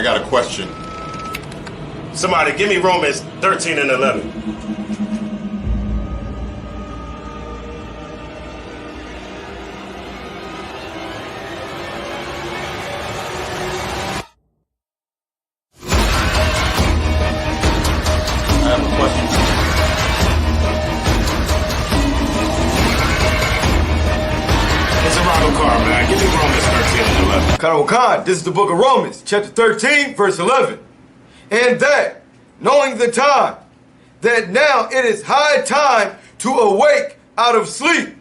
got a question. Somebody, give me Romans 13 and 11. I have a question. It's a Ronald car, man. Give me Romans 13 and 11. Khan, this is the book of Romans, chapter 13, verse 11. And that, knowing the time, that now it is high time to awake out of sleep.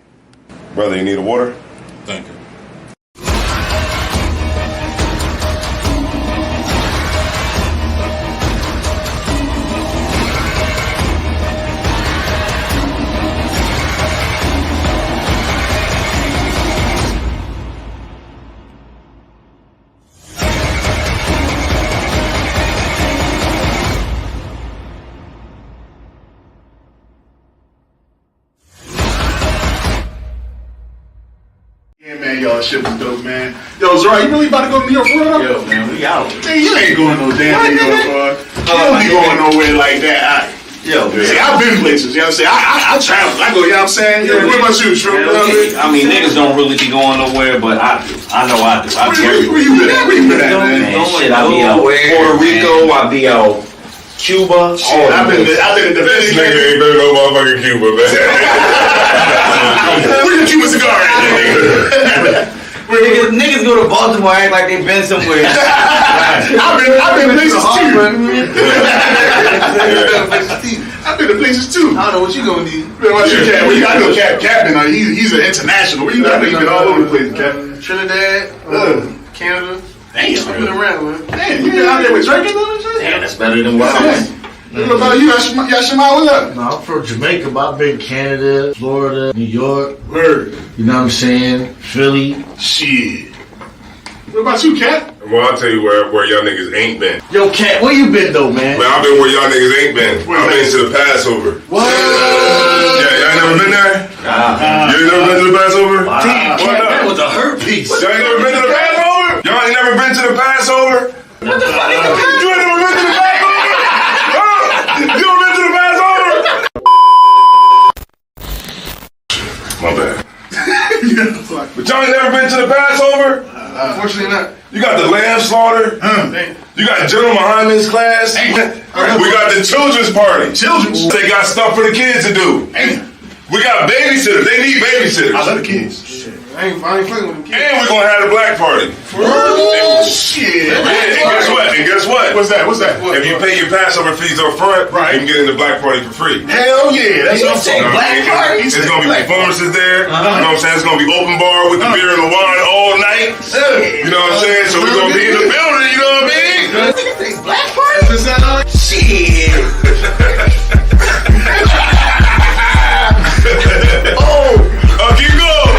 Brother, you need a water? Thank you. Yeah, man, y'all, shit was dope, man. Yo, Zara, you really about to go to New York for real? Yo, man, we out. Man, you ain't going no damn New York, bro. You don't be going nowhere like that. Yo, man. See, I've been places, you know what I'm saying? I travel. I go, you know what I'm saying? Yo, where my shoes, Shrimp? I mean, niggas don't really be going nowhere, but I do. I know I do. Where you been at? Where you been at, man? Shit, I be out Puerto Rico, I be out Cuba. Shit, I've been in the This nigga ain't been no motherfucking Cuba, man. Where's your Cuban cigar at, nigga? Niggas go to Baltimore act like they been somewhere. I've been places too. I've been to places too. I don't know what you gonna need. Man, what's your Cap? Where you got no Cap? Captain, he's an international. Where you got? You've been all over the place, Cap. Trinidad, Canada. Damn, I've been around, man. Damn, you been out there with drinking and shit? Damn, that's better than what I was. What about you, Yashima? What's up? No, I'm from Jamaica, but I've been Canada, Florida, New York. Word. You know what I'm saying? Philly. Shit. What about you, Cap? Well, I'll tell you where y'all niggas ain't been. Yo, Cat, where you been though, man? Man, I've been where y'all niggas ain't been. I've been to the Passover. What? Yeah, y'all never been there? You ain't never been to the Passover? Damn, What Cat, up? that was a hurt piece. Y'all ain't never been to the Passover? Y'all ain't never been to the Passover? What the fuck is the You ain't never been to the Passover? Huh? You ever been to the Passover? My bad. But y'all ain't never been to the Passover? Unfortunately not. You got the lamb slaughter. You got General Muhammad's class. We got the children's party. Children's? They got stuff for the kids to do. We got babysitters. They need babysitters. I love the kids. I ain't fucking with them kids. And we're gonna have the black party. Oh, shit. And guess what? What's that? If you pay your Passover fees up front, you can get in the black party for free. Hell yeah. That's what I'm say saying. black party? It's gonna be performances there. You know what I'm saying? It's gonna be open bar with the beer and the wine all night. You know what I'm saying? So we're gonna be in the building, you know what I mean? Niggas say black party? Is that all? Shit. Keep going.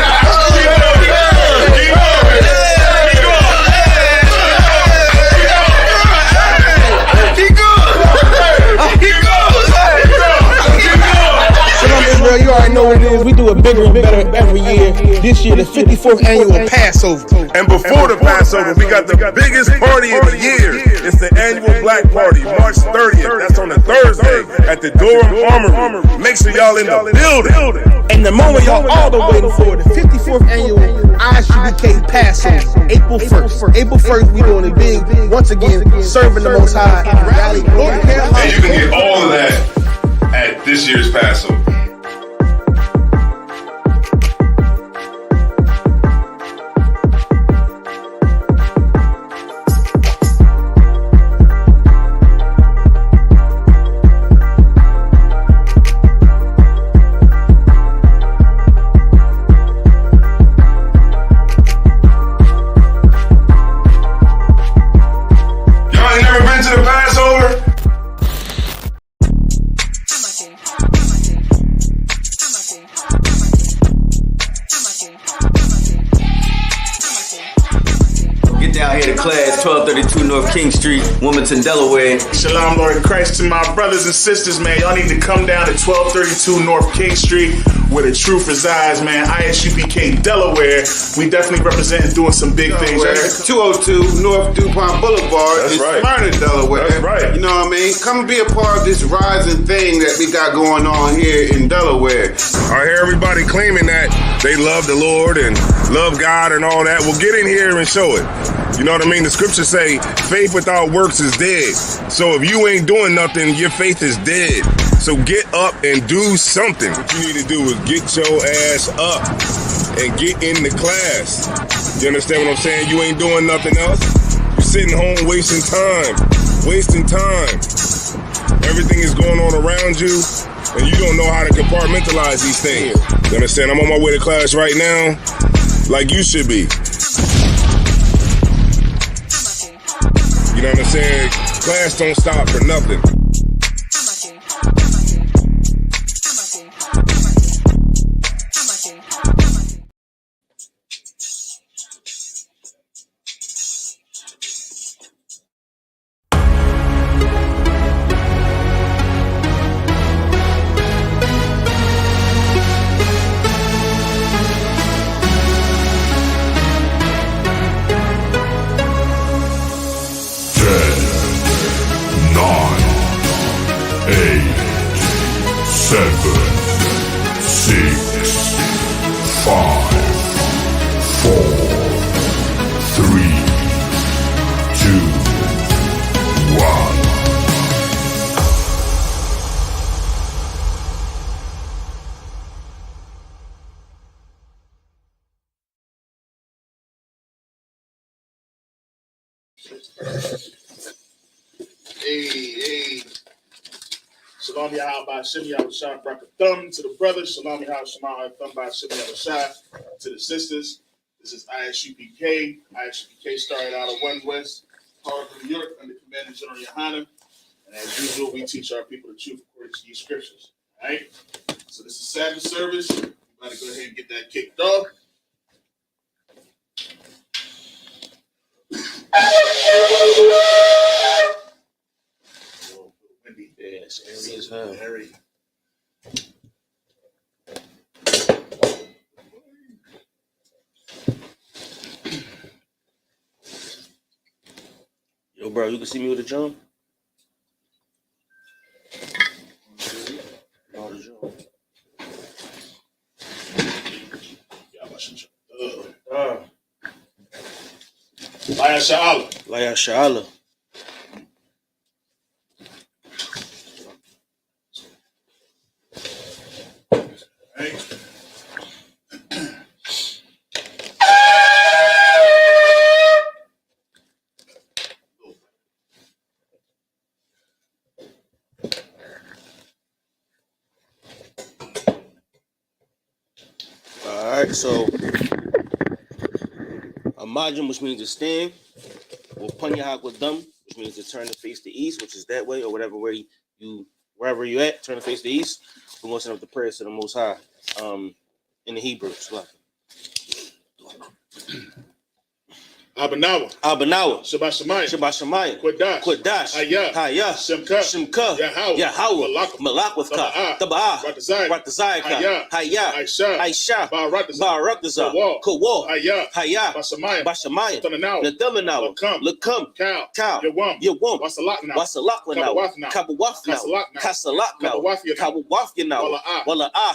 You already know what it is. We do it bigger and better every year. This year, the 54th annual Passover. And before the Passover, we got the biggest party of the year. It's the annual Black Party, March 30th. That's on a Thursday at the Durham Armory. Make sure y'all in the building. And the moment y'all all been waiting for, the 54th annual ISUBK Passover, April 1st. April 1st, we doing it big. Once again, serving the Most High in Raleigh, North Carolina. And you can get all of that at this year's Passover. Down here to class, 1232 North King Street, Wilmington, Delaware. Shalom, Lord Christ, to my brothers and sisters, man. Y'all need to come down to 1232 North King Street, where the truth resides, man. ISUPK Delaware. We definitely representing doing some big things. Right? 202 North DuPont Boulevard That's in right. Smyrna, Delaware. That's right. You know what I mean? Come and be a part of this rising thing that we got going on here in Delaware. I hear everybody claiming that they love the Lord and love God and all that. Well, get in here and show it. You know what I mean? The scriptures say faith without works is dead. So if you ain't doing nothing, your faith is dead. So get up and do something. What you need to do is get your ass up and get in the class. You understand what I'm saying? You ain't doing nothing else. You're sitting home wasting time. Wasting time. Everything is going on around you, and you don't know how to compartmentalize these things. You understand? I'm on my way to class right now, like you should be. You know what I'm saying? Class don't stop for nothing. Hey. Shalom Yahweh Shem Yahushua Brak a thumb to the brothers. Shalom Yahweh Shema thumb by Shem Yahushua to the sisters. This is ISUPK. ISUPK started out of 1 West, Harvard, New York, under Commander General Yohanan. And as usual, we teach our people the truth according to these scriptures. All right? So this is Sabbath service. We're about to go ahead and get that kicked off. Windy. Yes, airy as hell. Airy. Yo, bro, you can see me with a drum? No, the drum. Laya Sha'ala. Laya Sha'ala. Right. Alright, so Amajim, which means to stand, or Punyahak with them, which means to turn to face the east, which is that way, or whatever way wherever you at, turn to face the east. We're going to send up the prayers to the Most High in the Hebrew. Abanawa. Shabbat Shemayim. Quadash. Hayah. Shemka. Yahweh. Malakwithka. Taba'ah. Ratazayaka. Hayah. Aisha. Barakazah. Kawal. Hayah. Bashamayim. Nathanawa. Lakam. Kal. Yawam. Wasalaklanau. Kabawafnau. Kasalaknau. Kabawafyanau. Wala'ah.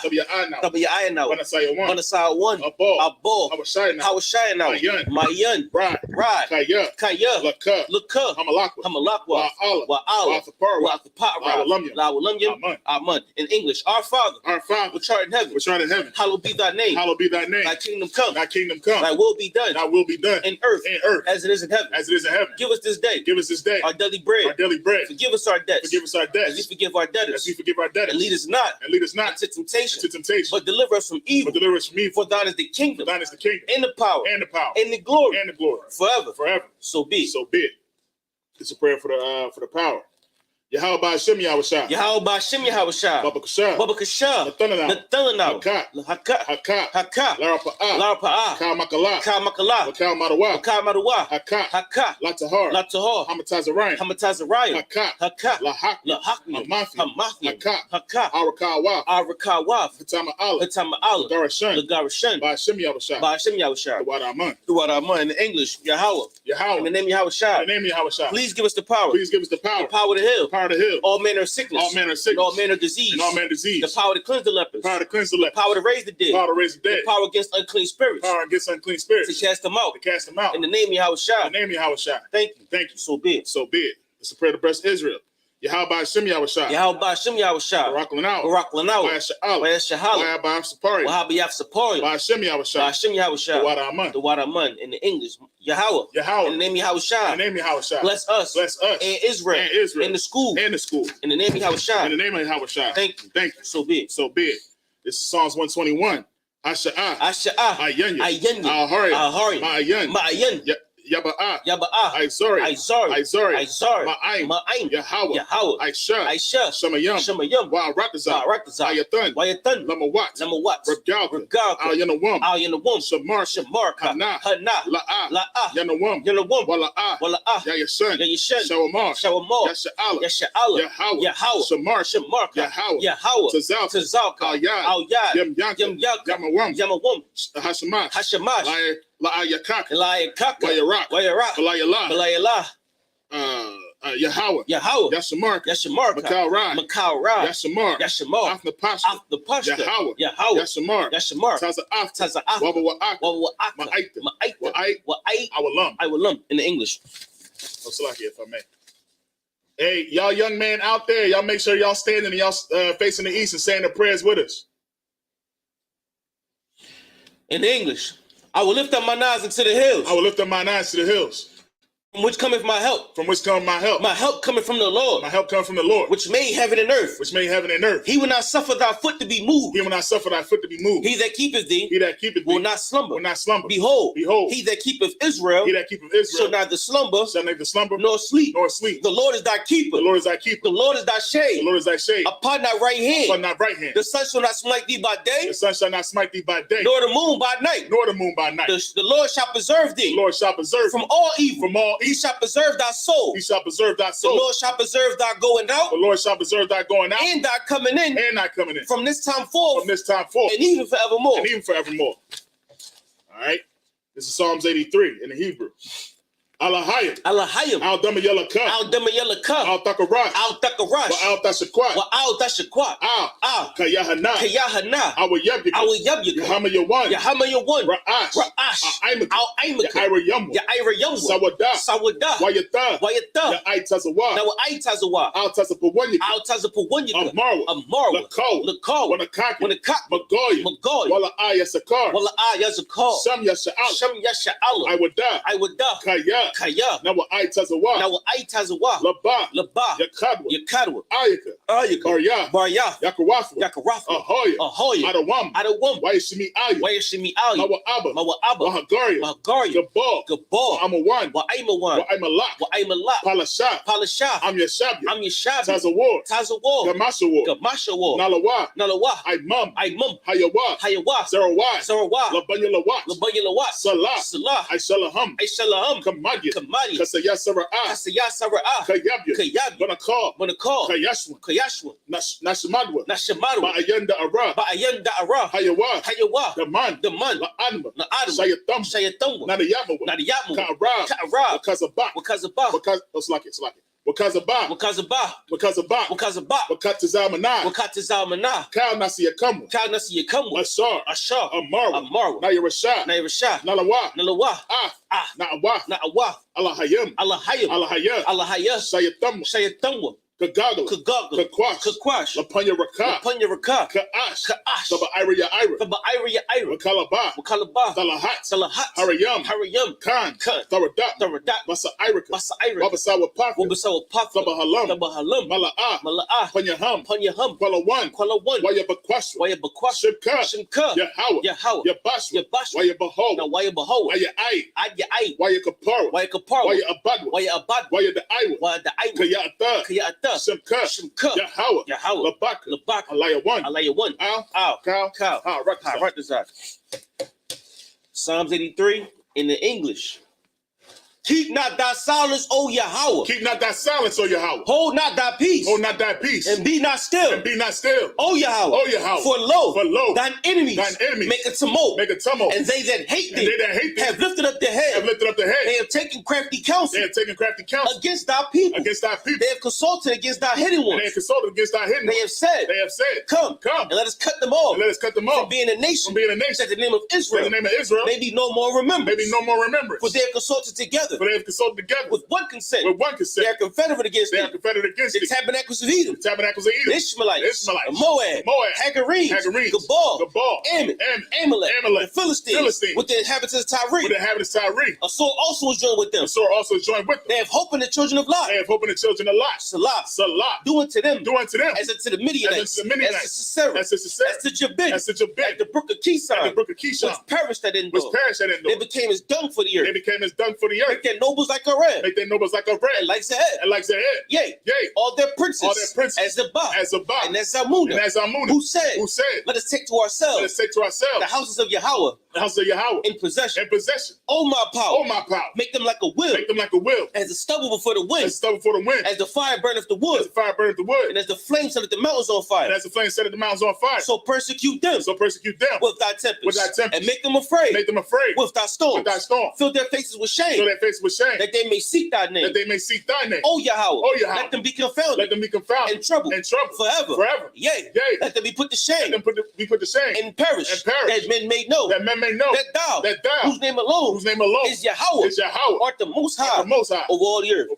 Tabi'ayanau. Wanasayawan. Abol. Hawashayanau. Mayan. Right. Kaya. Laka. Hamalakwa. Wa'ala. Wa'athapara. La'walamyam. Amen. In English, our Father, which art in heaven. Hallowed be thy name. Thy kingdom come. Thy will be done. In earth. As it is in heaven. Give us this day. Our daily bread. Forgive us our debts. As we forgive our debtors. And lead us not into temptation. But deliver us from evil. For thine is the kingdom. And the power. And the glory. Forever. So be it. It's a prayer for the power. Yahweh Ba'ashem Yahushua. Yahweh Ba'ashem Yahushua. Baba Kasha. Baba Kasha. Nathalanah. Hakat. Hakat. Larapa'ah. Kal Makalah. Wakal Madawa. Hakat. Latahar. Hamatazariah. Hakat. Lahakni. Hamathi. Hakat. Arakawaf. Hatama Allah. Lagarashan. Ba'ashem Yahushua. Duwadaman. In the English, Yahweh. In the name of Yahushua. Please give us the power. The power to heal. All manner of sickness. And all manner of disease. The power to cleanse the lepers. The power to raise the dead. The power against unclean spirits. To cast them out. In the name of Yahushua. Thank you. So be it. It's a prayer to bless Israel. Yahweh Ba'ashem Yahushua. Barak Lanao. Wayashahala. Wahabiyaf Sapari. Ba'ashem Yahushua. Duwadaman. In the English, Yahweh. In the name of Yahushua. Bless us. And Israel. In the school. In the name of Yahushua. Thank you. So be it. This is Psalms 121. Asha'ah. Ayanya. Ahari. Ma'ayan. Yaba'ah. Aizori. Ma'aim. Yahweh. Aisha. Shemayim. Wa'aratazah. Ayathan. Lamawat. Regalka. Al-Yanawam. Shamar. Hana. La'ah. Yanawam. Wala'ah. Yayashan. Shawamar. Yasha'ala. Yahweh. Shamar. Yahweh. Tazalka. Al-Yad. Yamawam. Hashamash. La'ayakak. Wayarak. Balayala. Yahweh. Yashamar. Makal Ra. Yashamar. Afnapashta. Yahweh. Yashamar. Taza'af. Wawa'ak. Ma'aita. Awalum. In the English. Oh, Salakia, if I may. Hey, y'all young men out there, y'all make sure y'all standing and y'all facing the east and saying the prayers with us. In the English, I will lift up my eyes into the hills. From which cometh my help? My help cometh from the Lord. Which made heaven and earth. He will not suffer thy foot to be moved. He that keepeth thee will not slumber. Behold, he that keepeth Israel shall neither slumber nor sleep. The Lord is thy keeper. The Lord is thy shade. Upon thy right hand. The sun shall not smite thee by day. Nor the moon by night. The Lord shall preserve thee. From all evil. He shall preserve thy soul. The Lord shall preserve thy going out. And thy coming in. From this time forth. And even forevermore. All right. This is Psalms 83 in the Hebrew. Alahayim. Al-Dama Yalaka. Al-Takarat. Al-Tashakwat. Al. Kayahana. Awayabika. Yahamayawan. Ra'ash. Al-Aimaka. Yaira Sawada. Wayata. Ya'aitazawa. Al-Tazapawanyika. Amarwa. Lakal. Wanakaki. Magoya. Wala'ayasakar. Sham Yasha'ala. Aiwada. Kaya. Now I tazawa. Laba. Yakadwa. Ayaka. Barya. Yakarafa. Ahoya. Adawam. Wayashimi Ayu. Mawa'aba. Wahagaria. Gabal. Amawan. Wa'aimalak. Palasha. I'm Yeshabia. Tazawar. Gamashawar. Nalawa. Aimum. Hayawa. Zerawa. Labanyalawat. Salah. Aishalaham. Kamadia. Kasayasara'a. Kayabya. Wanakal. Kayashwa. Nashamadwa. Ba'ayanda Ara. Hayawa. Daman. La'anma. Shayatamwa. Nadayamu. Ka'ara. Wakazabah. It's like it. Wakazabah. Wakatazamana. Kal Nasiyakamu. Ashar. Amarwa. Nairashah. Nalawa. Na'awa. Alahayah. Shayatamwa. Kagagla. Kakwash. Lapanya Raka. Ka'ash. Ira. Wakalabah. Talahat. Harayam. Khan. Tharadat. Masa Irika. Wabasawa Paka. Tabahalam. Mala'ah. Panyaham. Kwalawan. Wayabakwashwa. Shimka. Yahweh. Yabashwa. Wayabaho. Wayakapara. Wayabadwa. Wayadaiwa. Kaya'ata. Simka, Yahweh, Labaka, Alaya 1, Al, Kal, Haratazak. Psalms 83 in the English. Keep not thy silence, O Yahweh. Keep not thy silence, O Yahweh. Hold not thy peace. Hold not thy peace. And be not still. And be not still. O Yahweh. O Yahweh. For lo, thine enemies make a tumult. Make a tumult. And they that hate thee have lifted up their head. They have taken crafty counsel. Against thy people. They have consulted against thy hidden ones. They have said. Come. And let us cut them off. From being a nation. That the name of Israel. May be no more remembered. For they have consulted together. With one consent. They are confederate against thee. The tabernacles of Edom. The Ishmaelites. Moab. Hagarim. Gabal. Ammon. Amalek. The Philistines. With the inhabitants of Tyre. A sword also was joined with them. They have hope in the children of Lot. Salah. Do unto them as unto the Midianites. As to Sisera. As to Jabin. At the brook of Kishon. Which perished at Endor. They became as dung for the earth. Make their nobles like a red. And like Zahab. Yea. All their princes. As Zabah. And as Zalmunna. Who said, let us take to ourselves the houses of Yahweh. In possession. Oh my power. Make them like a wheel. As the stubble before the wind. As the fire burneth the wood. And as the flame setteth the mountains on fire. So persecute them. With thy tempest. And make them afraid. With thy storms. Fill their faces with shame. That they may seek thy name. O Yahweh. Let them be confounded. In trouble. Forever. Yea. Let them be put to shame. And perish. That men may know. That thou. Whose name alone. Is Yahweh. Art the most high. Of all the earth.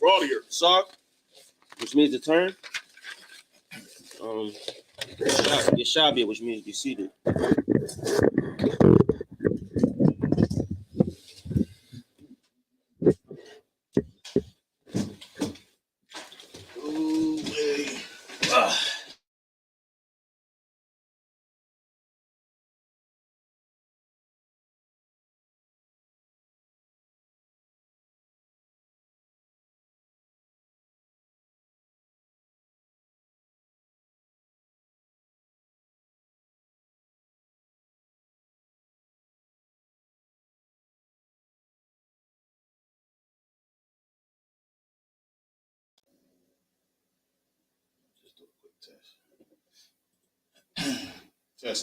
Sark. Which means to turn. Yeshabia, which means be seated.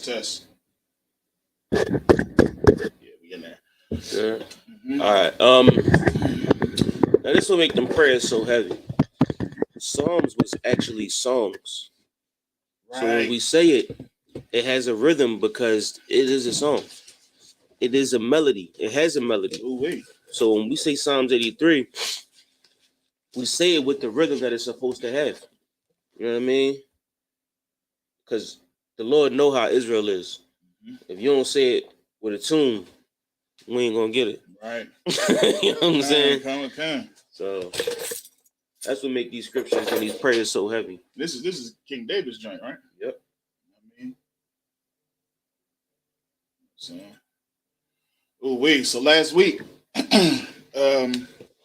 Test. Yeah, we in there. Sure. All right. Now this will make them prayers so heavy. Psalms was actually songs. Right. So when we say it, it has a rhythm because it is a song. It is a melody. It has a melody. Ooh-wee. So when we say Psalms 83, we say it with the rhythm that it's supposed to have. You know what I mean? Because the Lord know how Israel is. If you don't say it with a tune, we ain't gonna get it. Right. You know what I'm saying? Come. So that's what make these scriptures and these prayers so heavy. This is King David's joint, right? Yep. So last week,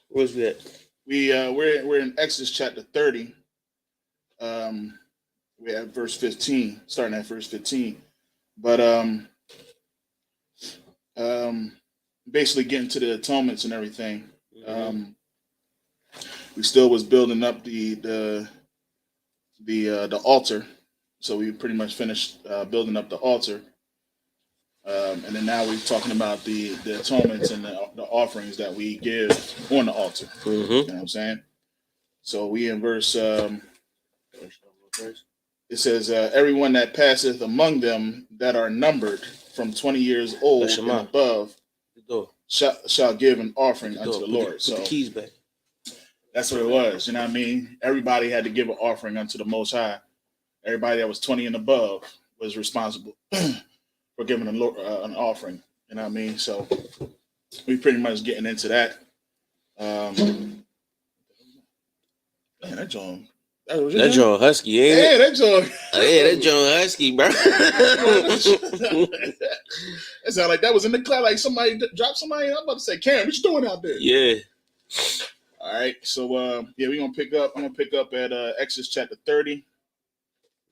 where's we at? We're in Exodus chapter 30. We're at verse 15, starting at verse 15. But basically getting to the atonements and everything. We still was building up the altar. So we pretty much finished building up the altar. And then now we're talking about the atonements and the offerings that we give on the altar. You know what I'm saying? So we in verse, it says, everyone that passeth among them that are numbered from 20 years old and above shall give an offering unto the Lord. Put the keys back. That's what it was. You know what I mean? Everybody had to give an offering unto the Most High. Everybody that was 20 and above was responsible for giving an offering. You know what I mean? So we pretty much getting into that. Man, that John. That John Husky, ain't it? That John. Yeah, that John Husky, bro. It sounded like that was in the class. Like somebody dropped somebody. I'm about to say, Cam, what you doing out there? Yeah. All right. So yeah, we're gonna pick up. I'm gonna pick up at Exodus chapter 30.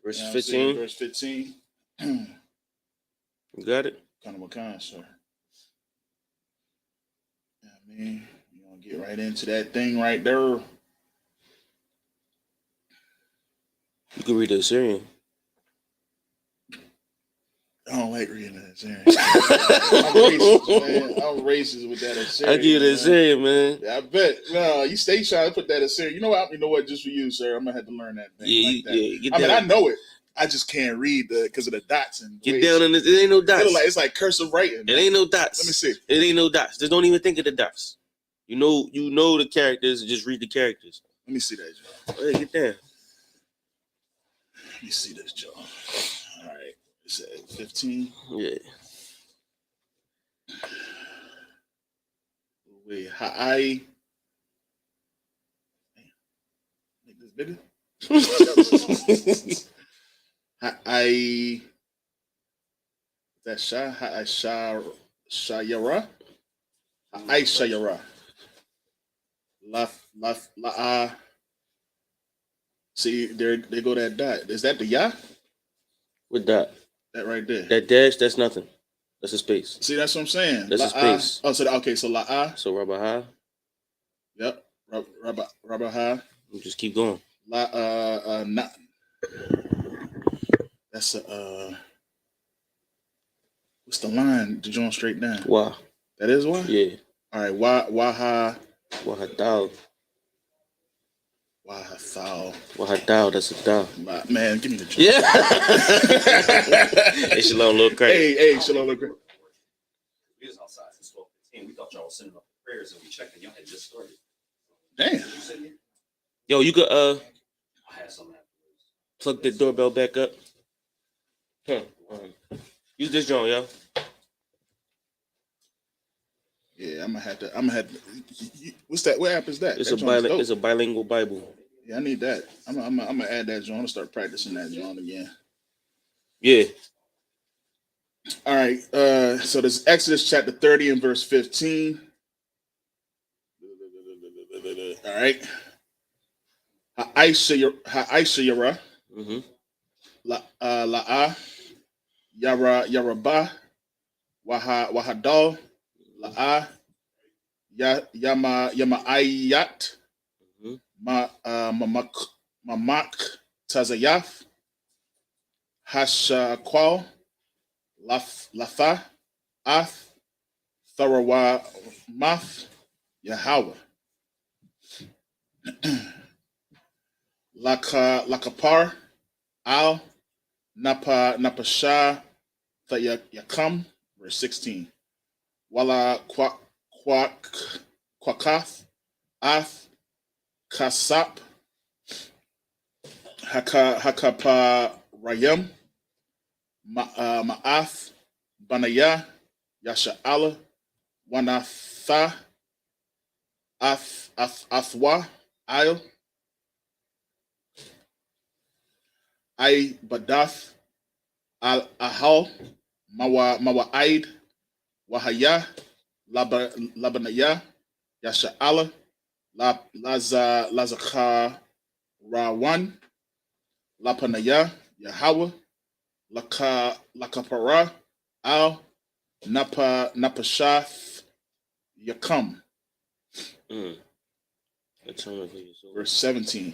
Verse 15. Verse 15. You got it? Kind of what kind, sir? Yeah, man. We're gonna get right into that thing right there. You can read the Assyrian. I don't like reading that Assyrian. I'm racist, man. I'm racist with that Assyrian. I give you the Assyrian, man. Yeah, I bet. No, you stay trying to put that Assyrian. You know what? You know what? Just for you, sir. I'm gonna have to learn that thing. Yeah, like that. yeah. I mean, I know it. I just can't read because of the dots and get down in this. It ain't no dots. It's like cursive writing. It ain't no dots. Let me see. It ain't no dots. Just don't even think of the dots. You know the characters. Just read the characters. Let me see that, Joe. Hey, get down. Let me see this, Joe. All right. It's at 15. Yeah. Wait, I make this bigger. That's Shayara. Shayara. La. See, there they go that dot. Is that the ya? What dot? That right there. That dash, that's nothing. That's a space. See, that's what I'm saying. That's a space. Oh, so okay, so la. So Rabaha. Yep. Rabaha. Just keep going. Not. That's what's the line to join straight down? Wah. That is why? Yeah. All right. Wahadal. Wahadal, that's a dal. Man, give me the truth. Yeah. Hey, Shalom, little crazy. Hey, Shalom, little crazy. We was outside since 12:15. We thought y'all was sending up the prayers and we checked and y'all had just started. Damn. Yo, you could I had some afterwards. plug the doorbell back up. Use this joint, yo. Yeah, I'm gonna have to. What's that? What app is that? It's that a bilingual Bible. Yeah, I need that. I'm gonna add that joint. I'm gonna start practicing that joint again. Yeah. All right. So this is Exodus chapter 30 and verse 15. All right. Ha'aishayara. La'a. Yaraba. Wahadal. La'a. Yama'ayat. Mamak Tazayaf. Hashakwal. Latha. Ath. Tharawa Math. Yahweh. Lakapar. Al. Napasha. Yakam. Verse 16. Wala Kwakath. Ath. Kasap. Hakapa Rayam. Ma'ath. Banaya. Yasha'ala. Wanatha. Athwa. Ail. I Badath. Ahal. Mawa'aid. Wahaya. Labanaya. Yasha'ala. Lazaka Rawan. Lapanaya. Yahweh. Lakapara. Al. Napashath. Yakam. Verse 17.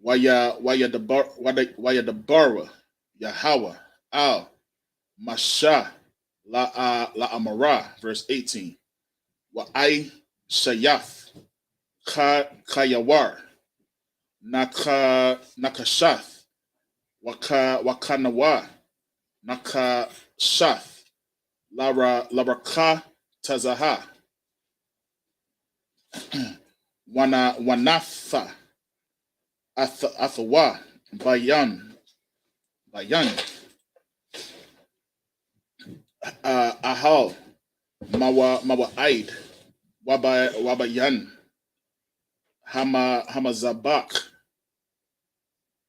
Waya Dabara. Yahweh. Al. Masha. La Amara. Verse 18. Wa'ai Shayaf. Kayawar. Nakashath. Wakanawa. Nakashath. Laraka Tazaha. Wanatha. Athawa. Bayan. Ahal. Mawa'aid. Wabayan. Hamazabak.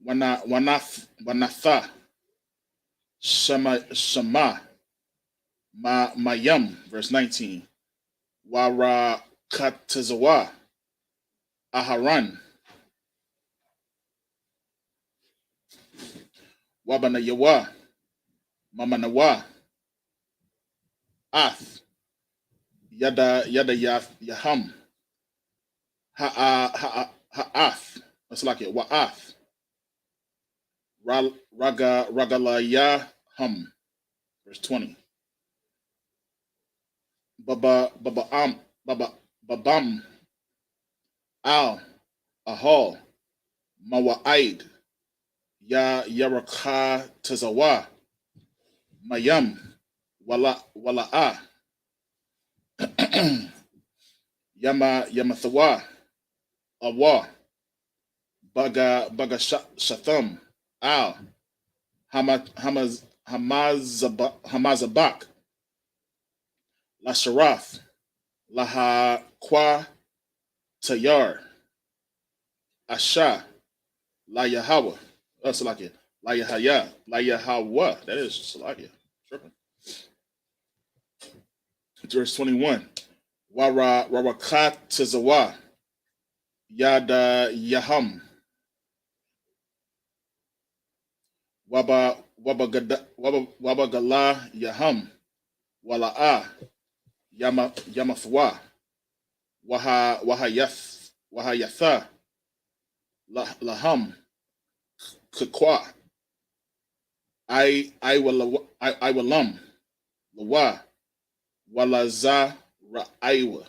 Wanatha. Shama. Mayam. Verse 19. Warakatazawa. Aharan. Wabanayawa. Mamanawa. Ath. Yada Yaham. Ha'ath. That's like it. Wa'ath. Ragalayaham. Verse 20. Babam. Al. Ahal. Mawa'id. Yaraka Tazawa. Mayam. Wala'a. Yamathawa. Awa. Baga Shatham. Al. Hamazabak. Lasharaf. Laha Kwa Tayar. Asha. La Yahweh. That's like it. La Yahaya. La Yahweh. That is Salakia. Tripping. Verse 21. Warakat Tazawa. Yada Yaham. Wabagala Yaham. Wala'a. Yamathwa. Wahayatha. Laham. Kukwa. I walam. Lawa. Walaza Ra'aiwa.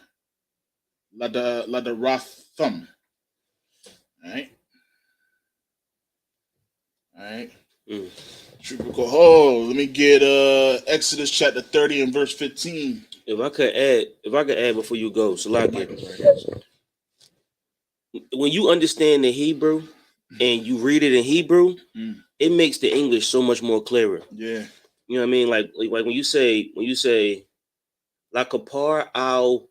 Lada Ratham. Alright. Alright. Oh, let me get Exodus chapter 30 and verse 15. If I could add before you go, Salakia. When you understand the Hebrew and you read it in Hebrew, it makes the English so much more clearer. Yeah. You know what I mean? Like when you say La Kapar al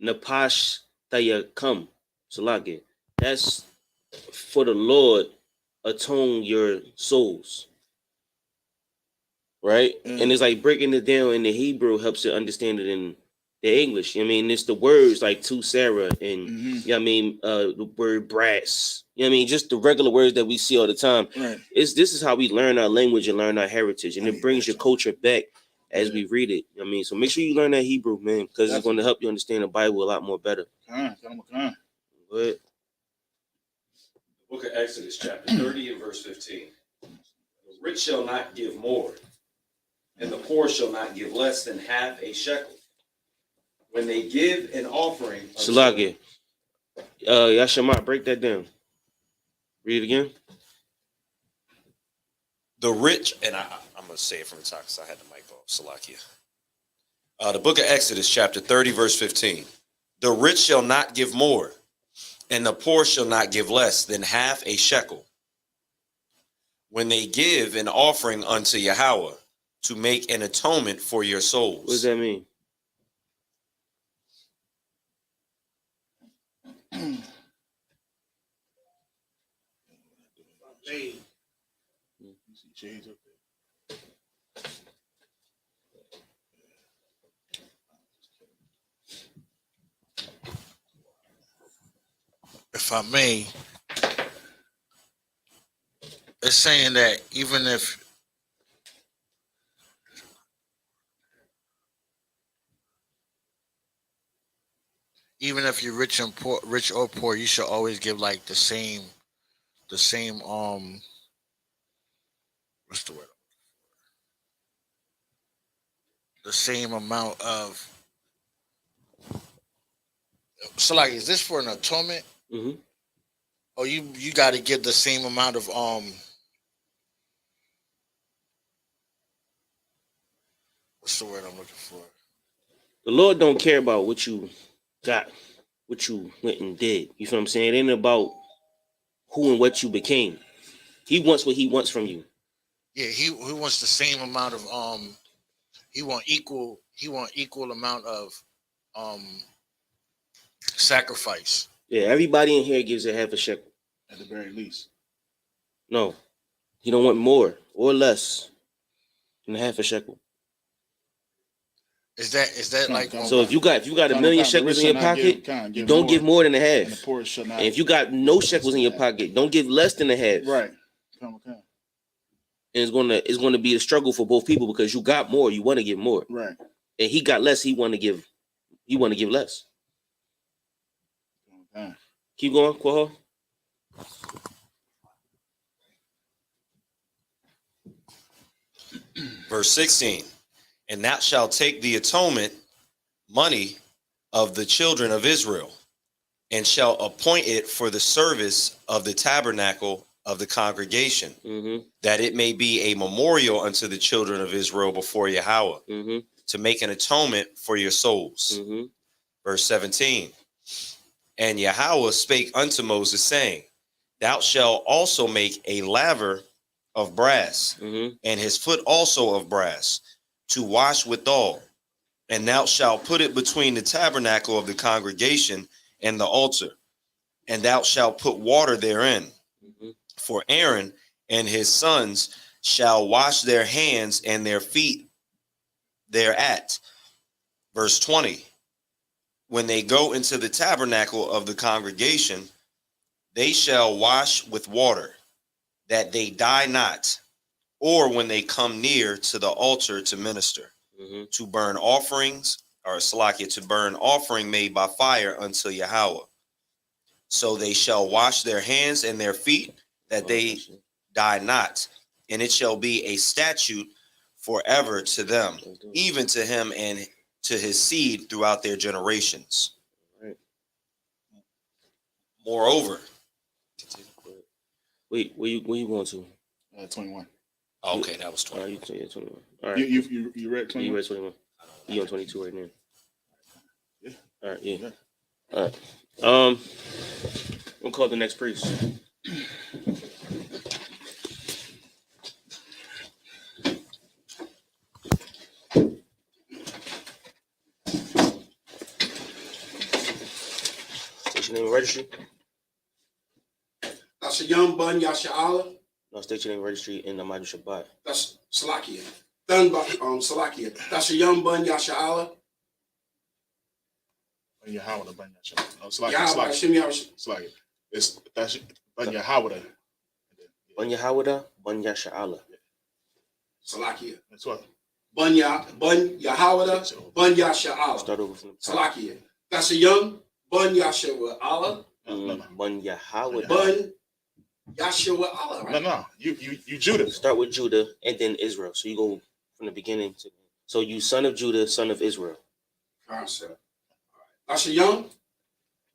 Napash Tayakam, Salakia. That's for the Lord atone your souls. Right? And it's like breaking it down in the Hebrew helps to understand it in the English. I mean, it's the words like to Sarah and you know what I mean, the word brass. You know what I mean? Just the regular words that we see all the time. Right. This is how we learn our language and learn our heritage. And it brings your culture back as we read it. You know what I mean? So make sure you learn that Hebrew, man, because it's going to help you understand the Bible a lot more better. Go ahead. The book of Exodus, chapter 30 and verse 15. The rich shall not give more, and the poor shall not give less than half a shekel. When they give an offering. Salakia. Yashama, break that down. Read it again. The rich, and I'm going to say it from the top because I had the mic off. Salakia. The book of Exodus, chapter 30, verse 15. The rich shall not give more, and the poor shall not give less than half a shekel. When they give an offering unto Yahweh to make an atonement for your souls. What does that mean? If I may, it's saying that even if you're rich and poor, rich or poor, you should always give like the same what's the word? The same amount of. So like, is this for an atonement? Mm-hmm. Or you got to give the same amount of what's the word I'm looking for? The Lord don't care about what you got, what you went and did. You feel what I'm saying? It ain't about who and what you became. He wants what he wants from you. Yeah, he wants the same amount of he want equal amount of sacrifice. Yeah, everybody in here gives a half a shekel. At the very least. No. He don't want more or less than half a shekel. Is that like? So if you got $1 million shekels in your pocket, you don't give more than a half. And the poor shall not. And if you got no shekels in your pocket, don't give less than a half. Right. And it's gonna be a struggle for both people because you got more, you want to give more. Right. And he got less, he want to give less. Okay. Keep going, Quaho. Verse 16. And thou shalt take the atonement money of the children of Israel, and shall appoint it for the service of the tabernacle of the congregation, that it may be a memorial unto the children of Israel before Yahweh, to make an atonement for your souls. Verse 17. And Yahweh spake unto Moses, saying, Thou shalt also make a laver of brass, and his foot also of brass, to wash withal. And thou shalt put it between the tabernacle of the congregation and the altar, and thou shalt put water therein. For Aaron and his sons shall wash their hands and their feet thereat. Verse 20. When they go into the tabernacle of the congregation, they shall wash with water, that they die not, or when they come near to the altar to minister, to burn offerings, or Salakia, to burn offering made by fire unto Yahweh. So they shall wash their hands and their feet, that they die not, and it shall be a statute forever to them, even to him and to his seed throughout their generations. Moreover, wait, where you going to? 21. Okay, that was 20. You 21. All right. You read 21? You read 21. You on 22 right now. Yeah. All right, yeah. All right. We'll call the next priest. Station name and registry. That's a young bun, Yasha'Allah. No, station name and registry in the Madu Shabbat. That's Salakia. Done by Salakia. That's a young bun, Yasha'Allah. Yahweh bun Yasha'Allah. Salakia. It's that's bun Yahweh. Bun Yahweh, bun Yasha'Allah. Salakia. That's what. Bun Yahweh, bun Yasha'Allah. Start over from the top. Salakia. That's a young bun Yasha'Allah. Bun Yahweh. Bun Yasha'Allah. Right? No. You Judah. Start with Judah and then Israel. So you go from the beginning to. So you son of Judah, son of Israel. Concept. That's a young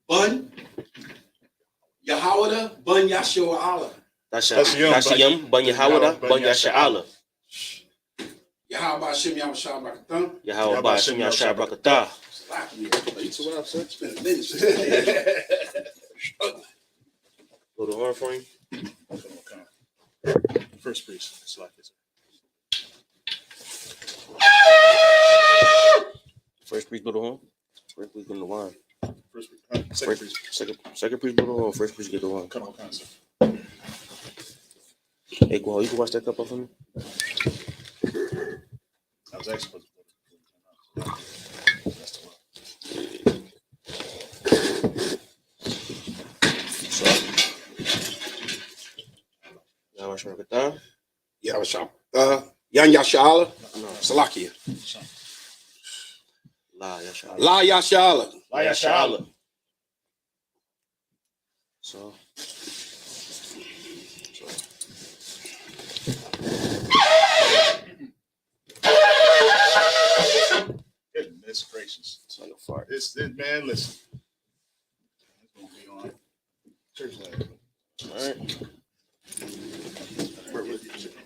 bun Yahweh, bun Yasha'Allah. That's a young bun Yahweh, bun Yasha'Allah. Yahweh Hashem Yahweh Brakatah. Yahweh Hashem Yahweh Brakatah. It's been a minute. Go to horn for him. First priest. It's like this. First priest go to horn. First priest go to wine. Second priest. Second priest go to horn. First priest get the wine. Come on, concept. Hey, Gual, you can watch that cup off of me? I was actually supposed to put Yan Yasha'Allah. Salakia. La Yasha'Allah. La Yasha'Allah. La Yasha'Allah. So. Goodness gracious. It's like a fart. This man, listen. It's gonna be on church night. All right.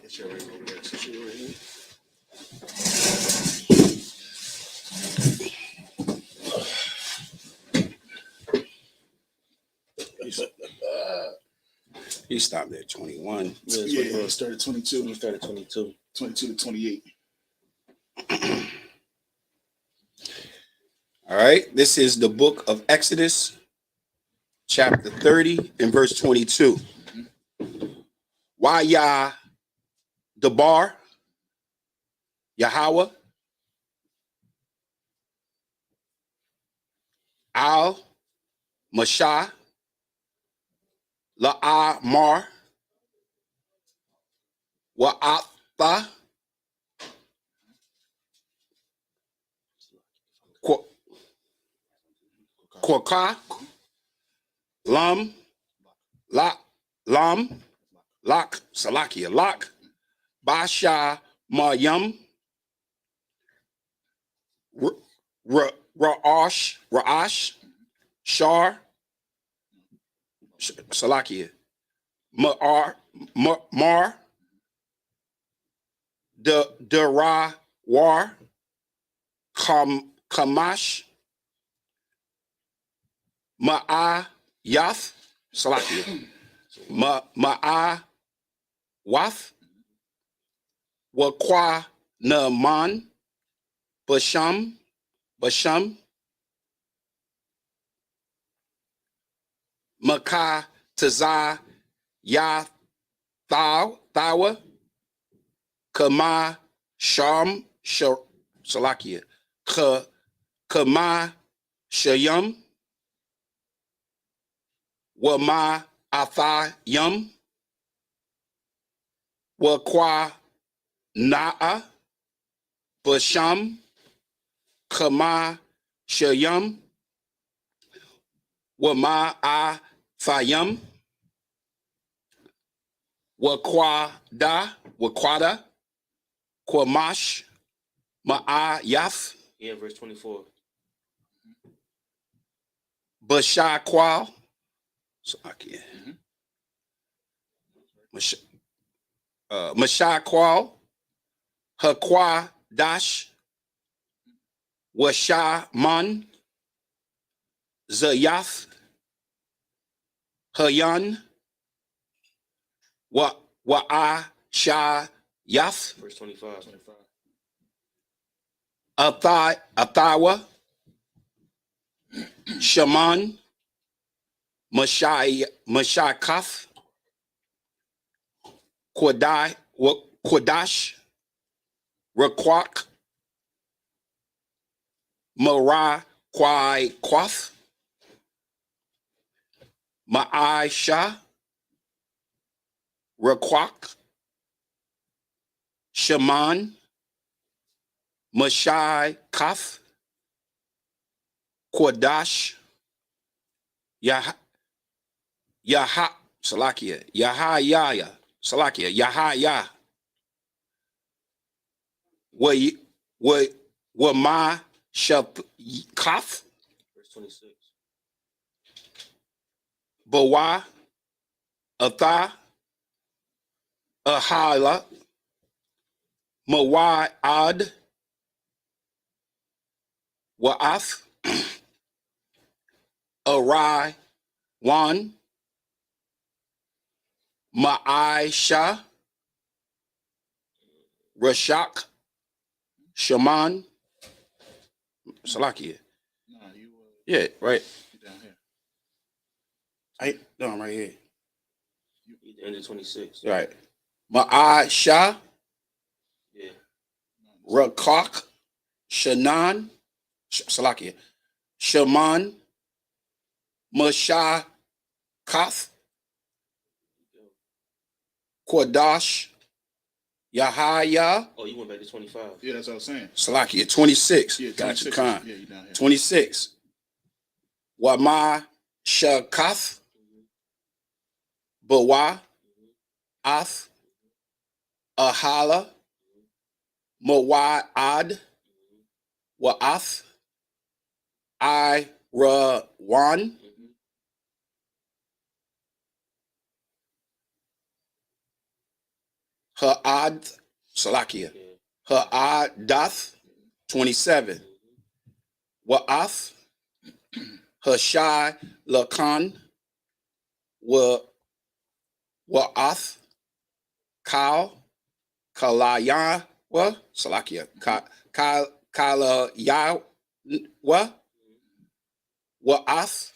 It's your right over there. It's your right here. He stopped at 21. Yeah, started 22. He started 22. 22 to 28. All right. This is the book of Exodus, chapter 30 and verse 22. Why Yah Debar, Yahweh, Al Mashah La'amar Wa'atha Quaka Lam Lam Lak Salakia Lak Basha Mayam Ra'ash Shar Salakia Mar Derawar Kamash Ma'ayath Salakia Ma'awath Wakwa Naaman Basham Makah Tazah Ya Thawa Kama Sham Salakia Kama Shayam Wama Athayam Wakwa Na'a Basham Kama Shayam Wama Athayam Wakwada Quamash Ma'ayath Yeah, verse 24. Bashaqual Mashaqual Haqua Dash Washaman Zayath Hayan Wa'asha Yath Verse 25. Athawa Shaman Mashakath Quadash Raquak Mara Kwai Quath Ma'aisha Raquak Shaman Mashai Kath Quadash Salakia Yahaya Salakia Yahaya wa ma Shapkath Verse 26. Bawa Atha Ahala Mawa'ad Wa'ath Arai Wan Ma'aisha Rashak Shaman Salakia. Yeah, right. Down here. No, I'm right here. The end of 26. Right. Ma'aisha Yeah. Rakak Shanan Salakia. Shaman Masha Kath Quadash Yahaya. Oh, you went back to 25. Yeah, that's what I was saying. Salakia 26. Yeah, Got 26. you, Khan. Yeah, you down here. 26. Wama Shakath Bawa Ath Ahala Mawa'ad Wa'ath I Rawan Ha'ad Salakia Ha'adath 27 Wa'ath Hashai Lakan Wa'ath Kal Kalayawa Salakia Kalayawa Wa'ath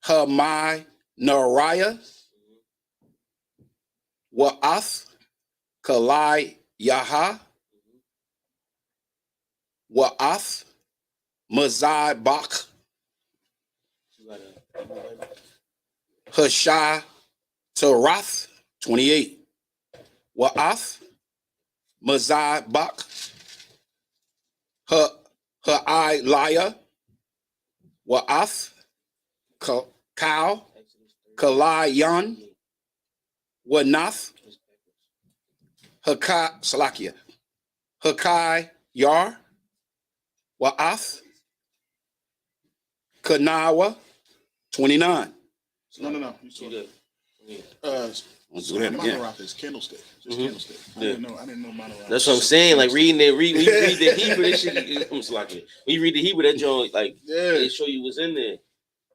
Hamai Naraya Wa'ath Kalai Yaha Wa'ath Mazai-Bach, Hashai Tarath, 28. Wa'ath, Mazai-Bach, Ha'ilaya, Wa'ath, Kal, Kalayan, Wanath, Salakia, Hakai Yar, Wa'ath, Kanawa, 29. No. You good. Monorath is candlestick. Just candlestick. I didn't know Monorath. That's what I'm saying. Like reading it, when you read the Hebrew, this shit. When you read the Hebrew, that joint, like they show you what's in there.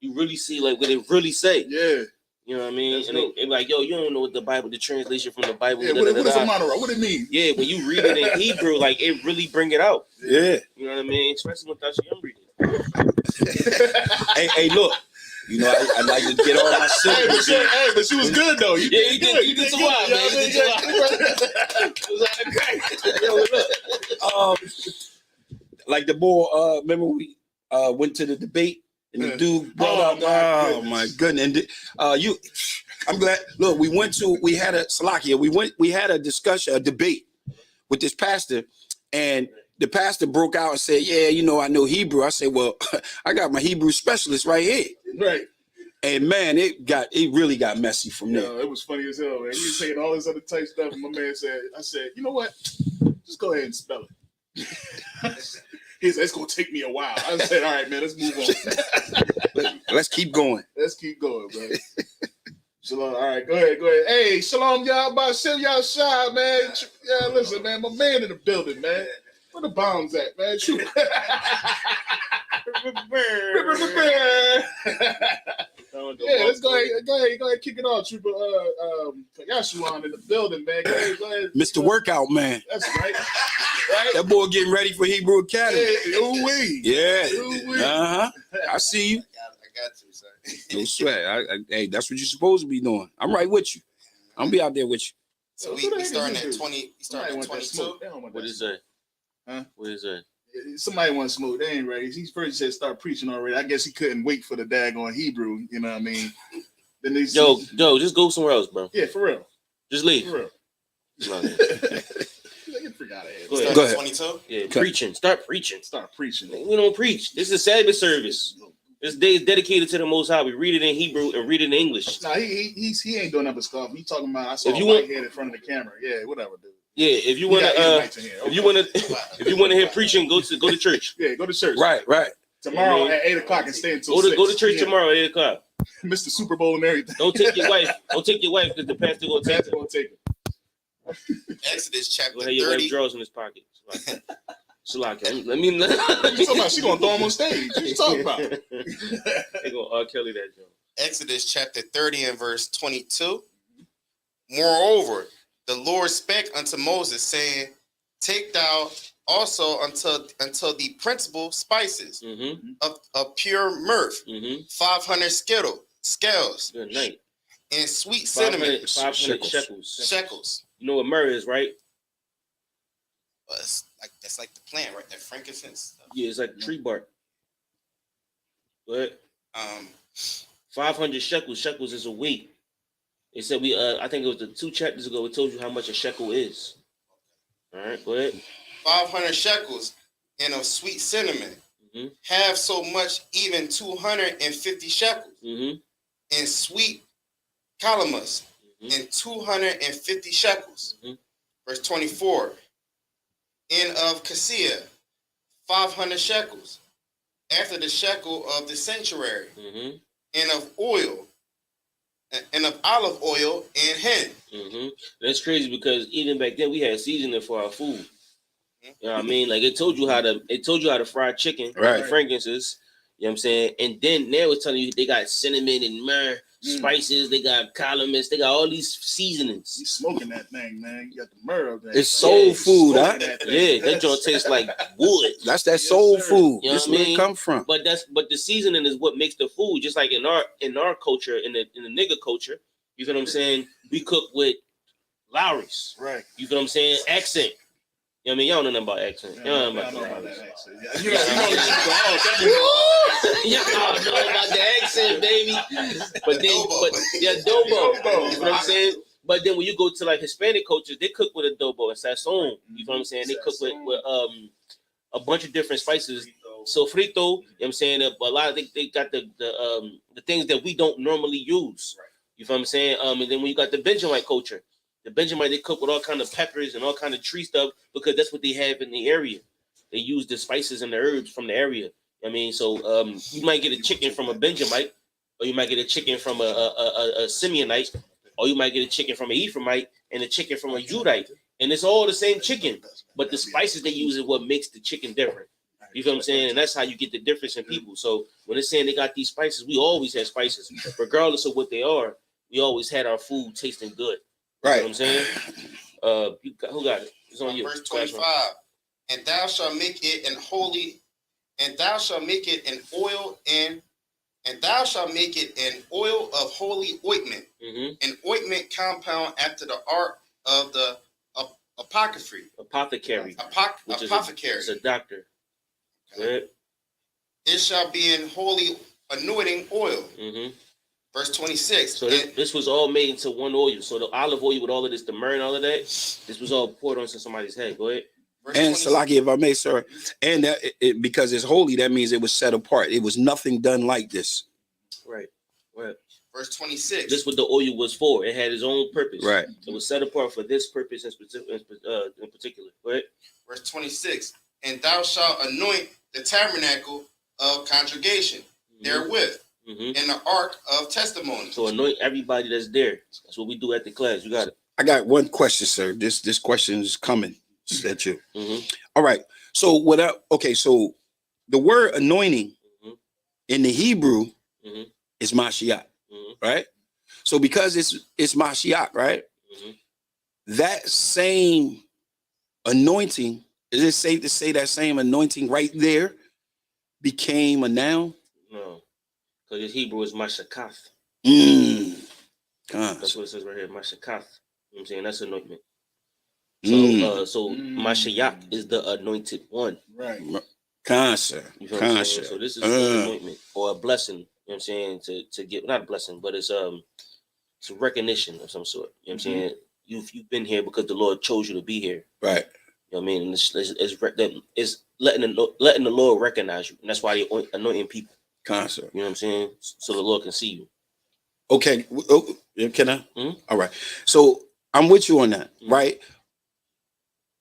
You really see like what it really say. Yeah. You know what I mean? That's and it like, yo, you don't know what the Bible, the translation from the Bible. Yeah, what is a Monorath? What it mean? Yeah, when you read it in Hebrew, like it really bring it out. Yeah. You know what I mean? Especially with that shit I'm reading. hey, look. You know, I like to get all my shit. Hey, but she was good though. You did some wild, man. You did some wild. Like the boy, remember we went to the debate and the dude brought out. My goodness! And I'm glad. Look, we had a discussion, a debate with this pastor, and the pastor broke out and said, "Yeah, you know, I know Hebrew." I said, "Well, I got my Hebrew specialist right here." Right. And man, it really got messy from there. It was funny as hell, man. He was saying all this other type stuff, and my man said, "I said, you know what? Just go ahead and spell it." He said, "It's gonna take me a while." I said, "All right, man, let's move on. Let's keep going. Let's keep going, bro." Shalom. All right, go ahead. Hey, shalom, y'all. About Shem y'all shy, man. Yeah, listen, man. My man in the building, man. Where the bombs at, man? Yeah, let's go ahead, kick it off, Trooper. Yashuan in the building, man. Go ahead. Mr. Workout Man. That's right. That boy getting ready for Hebrew Academy. Ooh-wee. Yeah. Ooh-wee. I see you. I got you, son. No sweat. Hey, that's what you're supposed to be doing. I'm right with you. I'm be out there with you. So we starting at 20. We starting at 22. What is that? Huh? What is that? Somebody wants smoke. They ain't ready. He first said start preaching already. I guess he couldn't wait for the daggone Hebrew. You know what I mean? Then they yo, just go somewhere else, bro. Yeah, for real. Just leave. For real. Go ahead. 22. Yeah, preaching. Start preaching. Start preaching. We don't preach. This is a Sabbath service. This day is dedicated to the Most High. We read it in Hebrew and read it in English. Nah, he ain't doing nothing but stuff. He talking about I saw a white head in front of the camera. Yeah, whatever, dude. Yeah, if you wanna hear preaching, go to church. Yeah, go to church. Right. Tomorrow at 8:00 and stay until go to church tomorrow at 8:00. Mr. Super Bowl and everything. Don't take your wife. Don't take your wife because the pastor gonna take her. Exodus chapter 30. Your wife drawers in his pocket. Shalaka. Let me. You talking about she gonna throw him on stage? What you talking about? They gonna R. Kelly that joke. Exodus chapter 30 and verse 22. Moreover, the Lord spake unto Moses, saying, "Take thou also unto the principal spices of pure myrrh, 500 scales, good night, and sweet cinnamon, 500 shekels. You know what myrrh is, right? Well, that's like the plant, right? That frankincense stuff. Yeah, it's like tree bark. But 500 shekels. Shekels is a weight. They said I think it was the 2 chapters ago. It told you how much a shekel is. All right, go ahead. 500 shekels and of sweet cinnamon. Have so much, even 250 shekels. And sweet calamus and 250 shekels. Verse 24. And of cassia, 500 shekels, after the shekel of the sanctuary, and of oil, and of olive oil and hen. That's crazy because even back then we had seasoning for our food. You know what I mean? Like it told you how to fry chicken, right? Frankincense. You know what I'm saying? And then now it's telling you they got cinnamon and myrrh, spices, they got calamus, they got all these seasonings. You smoking that thing, man. You got the myrrh of that. It's soul food, huh? That joint tastes like wood. That's that soul food. You know This what I where mean? it come from. But the seasoning is what makes the food. Just like in our culture, in the nigga culture, you feel what I'm saying? We cook with Lowry's. Right. You feel what I'm saying? Accent. You know what I mean? Y'all don't know nothing about accent. Y'all don't know about that accent. Y'all know about the accent, baby. But then, adobo. You know what I'm saying? But then when you go to like Hispanic cultures, they cook with adobo and sazon. You know what I'm saying? They cook with a bunch of different spices. So frito, you know what I'm saying? A lot of they got the things that we don't normally use. You know what I'm saying? And then when you got the Benjamite culture, the Benjamite, they cook with all kind of peppers and all kind of tree stuff because that's what they have in the area. They use the spices and the herbs from the area. I mean, so you might get a chicken from a Benjamite, or you might get a chicken from a Simeonite, or you might get a chicken from an Ephraimite and a chicken from a Judite. And it's all the same chicken, but the spices they use is what makes the chicken different. You feel what I'm saying? And that's how you get the difference in people. So when they're saying they got these spices, we always had spices. Regardless of what they are, we always had our food tasting good. Right. You know what I'm saying? Who got it? It's on you. Verse 25. And thou shalt make it an holy, and thou shalt make it an oil, and thou shalt make it an oil of holy ointment, an ointment compound after the art of the apothecary. It's a doctor. Okay. It shall be in holy anointing oil. Verse 26. So this was all made into one oil. So the olive oil with all of this, the myrrh and all of that, this was all poured onto somebody's head. Go ahead. And Salaki, if I may, sir, and that because it's holy, that means it was set apart. It was nothing done like this. Right. Verse 26. This is what the oil was for. It had its own purpose. Right. It was set apart for this purpose in particular. Go ahead. Verse 26. And thou shalt anoint the tabernacle of congregation therewith, in the ark of testimony. So anoint everybody that's there. That's what we do at the class. You got it. I got one question, sir. This question is coming at you. All right. So so the word anointing in the Hebrew is Mashiach, right? So because it's Mashiach, right? That same anointing, is it safe to say that same anointing right there became a noun? No, because his Hebrew is Mashakath. That's what it says right here, Mashakath. You know what I'm saying? That's anointment. So Mashiach is the anointed one. Right. Sir. You know what I'm saying? So this is an anointment or a blessing. You know what I'm saying? To get, not a blessing, but it's a recognition of some sort. You know what I'm saying? You've been here because the Lord chose you to be here. Right. You know what I mean? And it's letting the Lord recognize you. And that's why they're anointing people. Sir. You know what I'm saying? So the Lord can see you. Okay. Can I? All right. So I'm with you on that, right?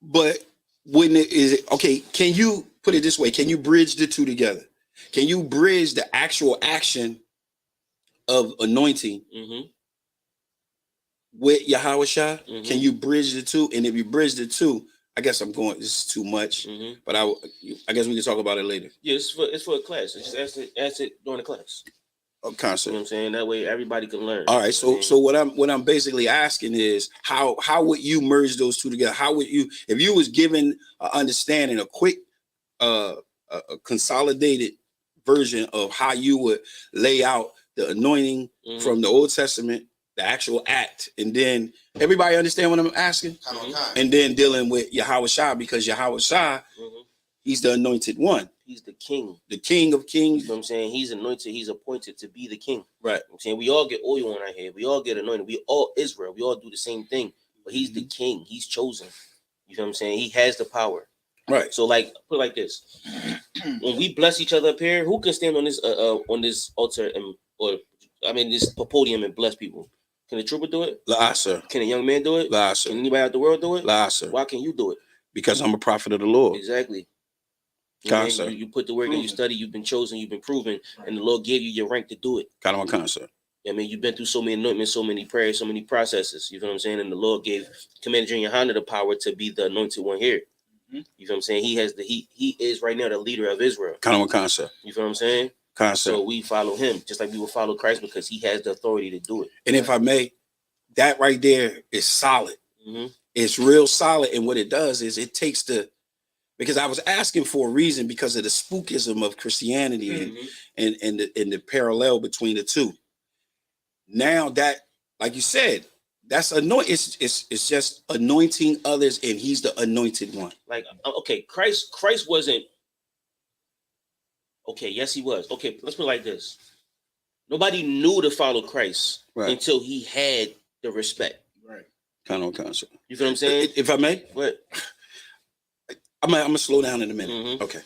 But can you put it this way? Can you bridge the two together? Can you bridge the actual action of anointing with Yahweh Shah? Can you bridge the two? And if you bridge the two, I guess this is too much, but I guess we can talk about it later. Yeah, it's for a class. Just ask it during the class. Concept. You know what I'm saying? That way everybody can learn. All right. So what I'm basically asking is how would you merge those two together? How would you, if you was given an understanding, a quick a consolidated version of how you would lay out the anointing from the Old Testament, the actual act, and then everybody understand what I'm asking? And then dealing with Yahweh Shah, because Yahweh Shah, he's the anointed one. He's the king. The king of kings. You know what I'm saying? He's anointed. He's appointed to be the king. Right. You know what I'm saying? We all get oil on our head. We all get anointed. We all Israel. We all do the same thing. But he's the king. He's chosen. You know what I'm saying? He has the power. Right. So like, put it like this. When we bless each other up here, who can stand on this altar this podium and bless people? Can the trooper do it? La, sir. Can a young man do it? La, sir. Can anybody out the world do it? La, sir. Why can you do it? Because I'm a prophet of the Lord. Exactly. You put the work in, you study, you've been chosen, you've been proven, and the Lord gave you your rank to do it. Kind of a concept. I mean, you've been through so many anointments, so many prayers, so many processes. You know what I'm saying? And the Lord gave Commander Junior Honda the power to be the anointed one here. You know what I'm saying? He has he is right now the leader of Israel. Kind of a concept. You feel what I'm saying? Concept. So we follow him just like we will follow Christ because he has the authority to do it. And if I may, that right there is solid. It's real solid. And what it does is it takes because I was asking for a reason because of the spookism of Christianity and the parallel between the two. Now that, like you said, That's anoint. It's just anointing others, and he's the anointed one. Like, okay, Christ wasn't. Okay, yes, he was. Okay, let's put it like this. Nobody knew to follow Christ until he had the respect. Right. Kind of concept. You feel what I'm saying? If I may, what? I'm gonna slow down in a minute. Okay.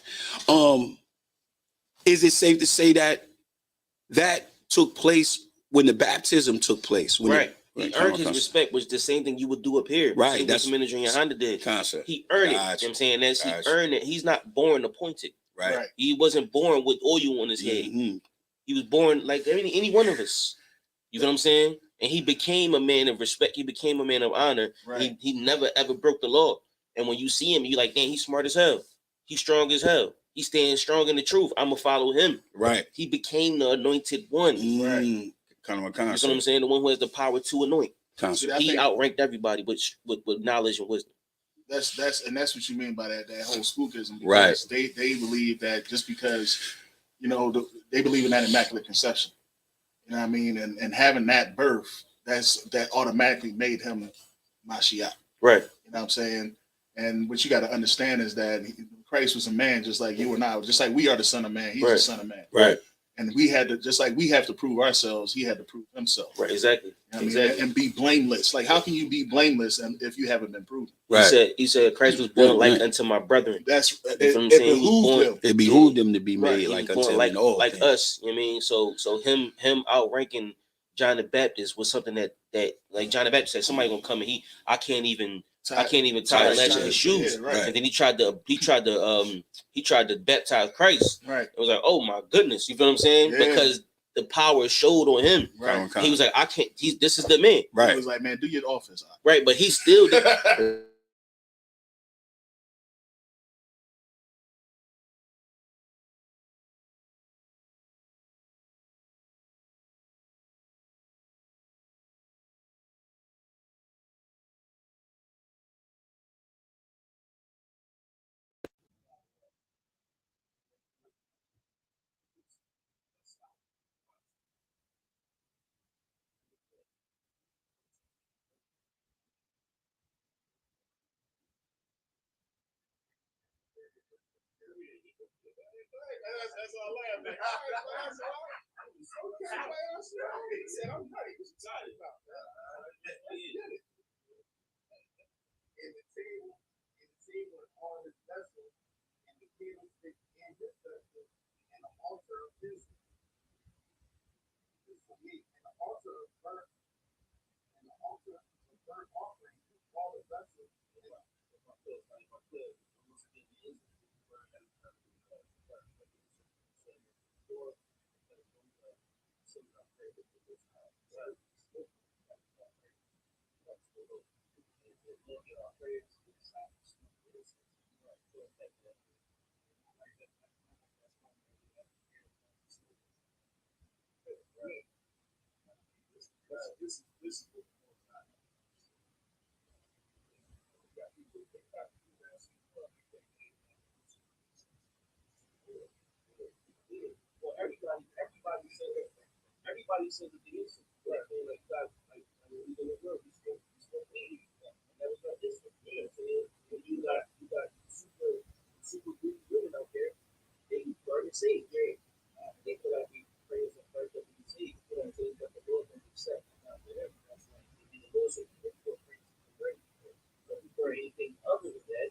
Is it safe to say that took place when the baptism took place? When He earned his respect, which the same thing you would do up here. Right. That's what Minister in your Honda did. Concept. He earned it. You know what I'm saying? That's he earned it. He's not born appointed. Right. He wasn't born with oil on his head. He was born like any one of us. You know what I'm saying? And he became a man of respect. He became a man of honor. Right. He never ever broke the law. And when you see him, you're like, damn, he's smart as hell. He's strong as hell. He stands strong in the truth. I'm gonna follow him. Right. He became the anointed one. Right. Kind of a concept. You know what I'm saying? The one who has the power to anoint. Concept. He outranked everybody with knowledge and wisdom. That's what you mean by that whole spookism. Right. They believe that just because, they believe in that immaculate conception. You know what I mean? And having that birth, that automatically made him Mashiach. Right. You know what I'm saying? And what you got to understand is that Christ was a man just like you and I, just like we are the son of man. He's the son of man. Right. And we had to, just like we have to prove ourselves, he had to prove himself. Right, exactly. You know what I mean? And be blameless. Like, how can you be blameless if you haven't been proven? Right. He said Christ was born like unto my brethren. That's it behooved him. It behooved him to be made like unto like things. us. You know what I mean? So him outranking John the Baptist was something that like John the Baptist said, somebody gonna come and I can't even tie the latch of his shoes. Yeah, right. And then he tried to baptize Christ. Right. It was like, oh my goodness, you feel what I'm saying? Yeah. Because the power showed on him. Right. He was like, I can't. This is the man. Right. He was like, man, do your office. Right, but he still did. That's all I have. He said, I'm right. He's excited about that. In the table on his vessel, and the candlestick in his vessel, and the altar of his. This for me, and the altar of burnt offering, all the vessels. This everybody said that the instant, right? Like God, like we in the world, we still believe that. And that was not this one. You know what I'm saying? When you got super good women out there, they burn and save. They feel like we praise and pray that we see. You know what I'm saying? That the Lord can accept. That's like the Lord said, praise and pray. So if you pray anything other than that,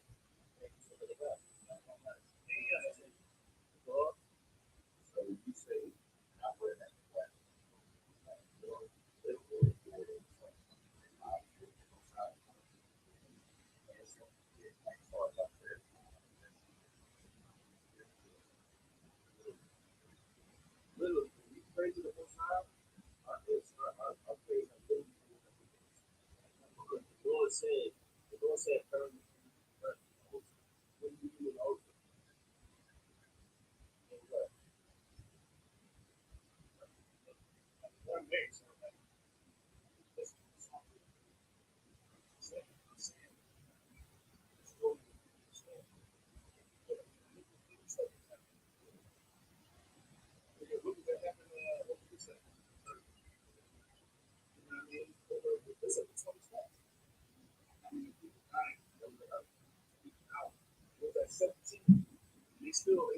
then you say, God. Lord, so you say, I pray that. Literally, we pray to the Most High. Our praise are literally the Lord said, when you do an oath, one makes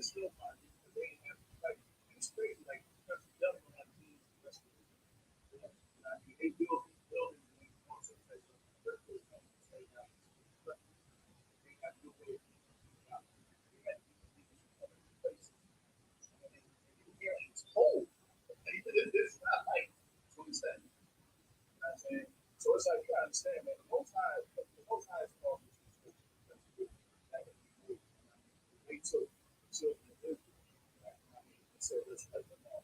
it's still fine. They have, like, it's crazy. Like, because the devil have these restaurants. They build these buildings and they want to say, they have no way of they had places. And it's cold. It's not like 27. I'm saying? So it's like, you gotta understand, man, the most high is called they took the children of Israel. And said, let's let them all.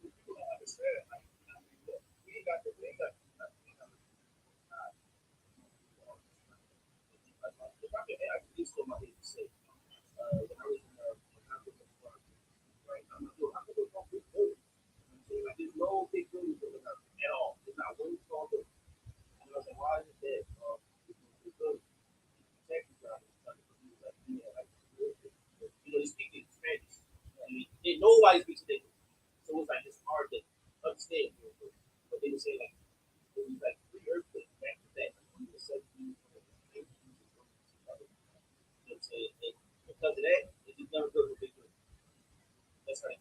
People don't understand. Like, look, we ain't got the if I can just go my head and say, when I was in right, I'm not going to big buildings. Like, there's no big buildings at all. There's not one small building. And I was like, why is it that big building? Taxi driver was like, like, they speak in Spanish. I mean, nobody speaks English. So it's like, it's hard to understand. But they would say, like, it was like 3 earthquakes back to back. Like, the 17th, and because of that, it just never goes with big buildings. That's how they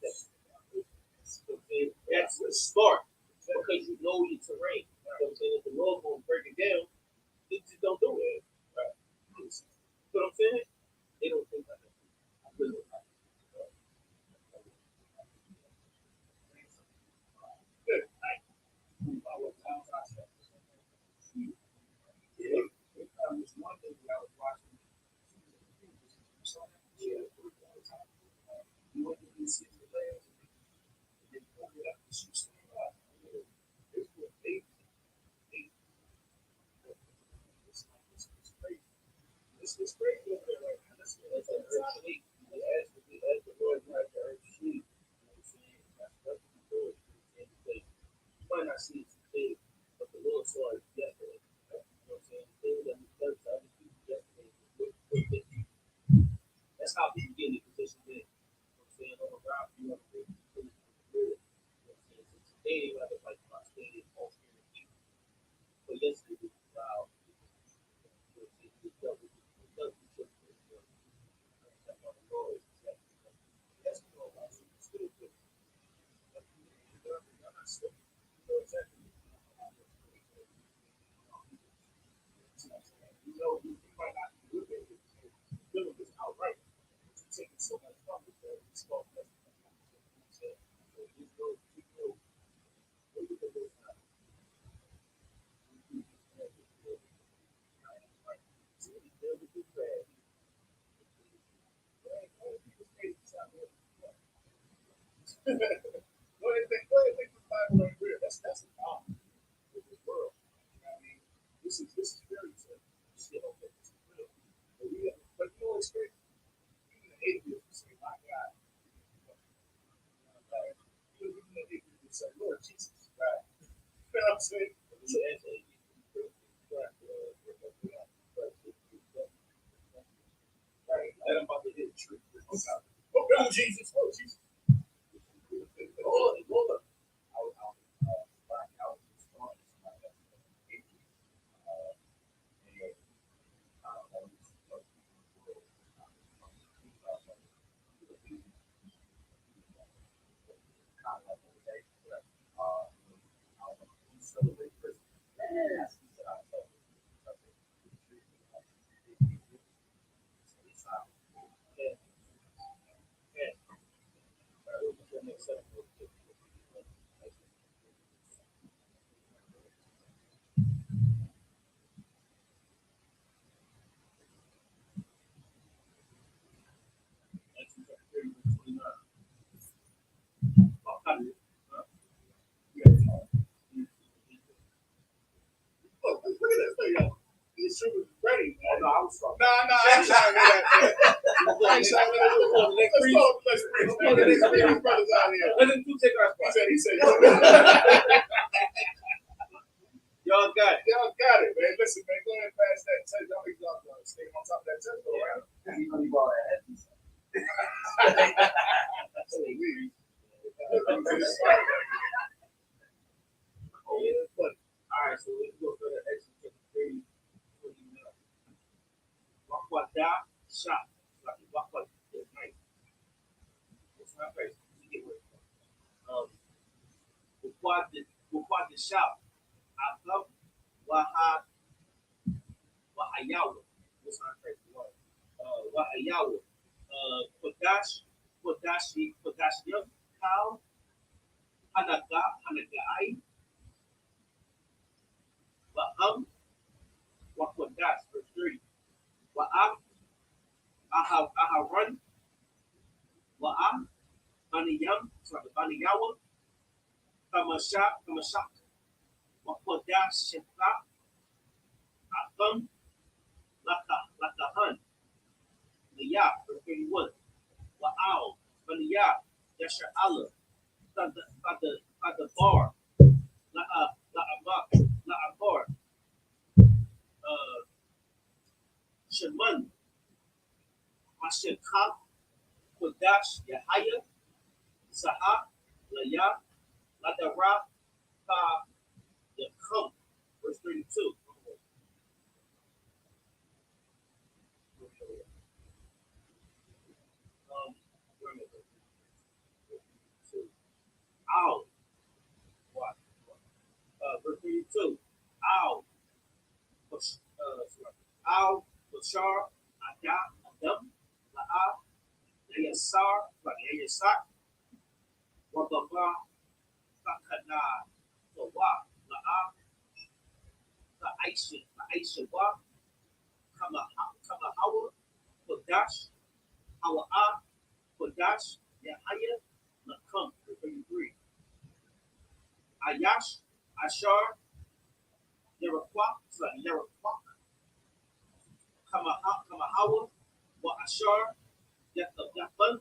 that's smart because you know your terrain. You know what I'm saying? If the Lord's going to break it down, they just don't do it. Right. You know what I'm saying? They don't think like that. Good. Yeah. There's one thing that I was watching. You went to DC the last and then pulled it up and shoot something up. This was 8. This is crazy. This is crazy over there right now. That's actually as the Lord right there, she, you know what I'm saying? That's what the Lord is. You might not see it today, but the Lord saw it yesterday. You know what I'm saying? The thing that He does to other people yesterday, that's how people get in the position there. You know what I'm saying? On the ground, you have to be good. You know what I'm saying? So today, they have to fight about staying all spirit of people. But yesterday, was wild. So much fun with the small That's the problem with this world. You know what I mean? This is very simple. This is real. But you know what's great? Even the atheists will say, my God. Even the atheists will say, Lord Jesus. Right? You know what I'm saying? Right. Let them about to hit the tree. Oh, Jesus. Oh, Jesus. Hold up. Celebrate Christmas. Look at this thing, yo. These troopers ready, man. No, I was sorry. Nah, I ain't trying to hear that, man. I ain't trying to hear that. Let's bring these brothers out here. Let them take our spot. He said, y'all got it. Y'all got it, man. Listen, man, go ahead and pass that test. Y'all make y'all stay on top of that test, though, right? You know you ball that. right, so let's go to the Exodus chapter 30, 29. Wakwada shop. Like Wakwada is nice. It's not crazy. You get what Wakwada shop. Akam Wahayawa. It's not crazy. Wahayawa. Kodashiyam Kal Hanagai Wa'am Wakodash, verse 30. Wa'am Aharon Wa'am Baniyawa Kamashak Wakodash Shekha Akam Lakahan Liyah, verse 31. Wa'al Baniyah Yasha Allah Bar La'abar Sheman Mashekha Kodash Yahaya Saha Laya Ladara Ka Yakum, verse 32. Ow. What? Verse 32. Ow. Ow. Bashar. Adam. La'a. Yasar. Yasar. Wababa. Kakana. Wa. La'a. Aisha. Wa. Kamahawa. Kodash. Hawa'a. Kodash. Yahaya. Nakam. 33. Ayash. Ashar. Yeraquak. Kamahawa. Wa Ashar. Yathan.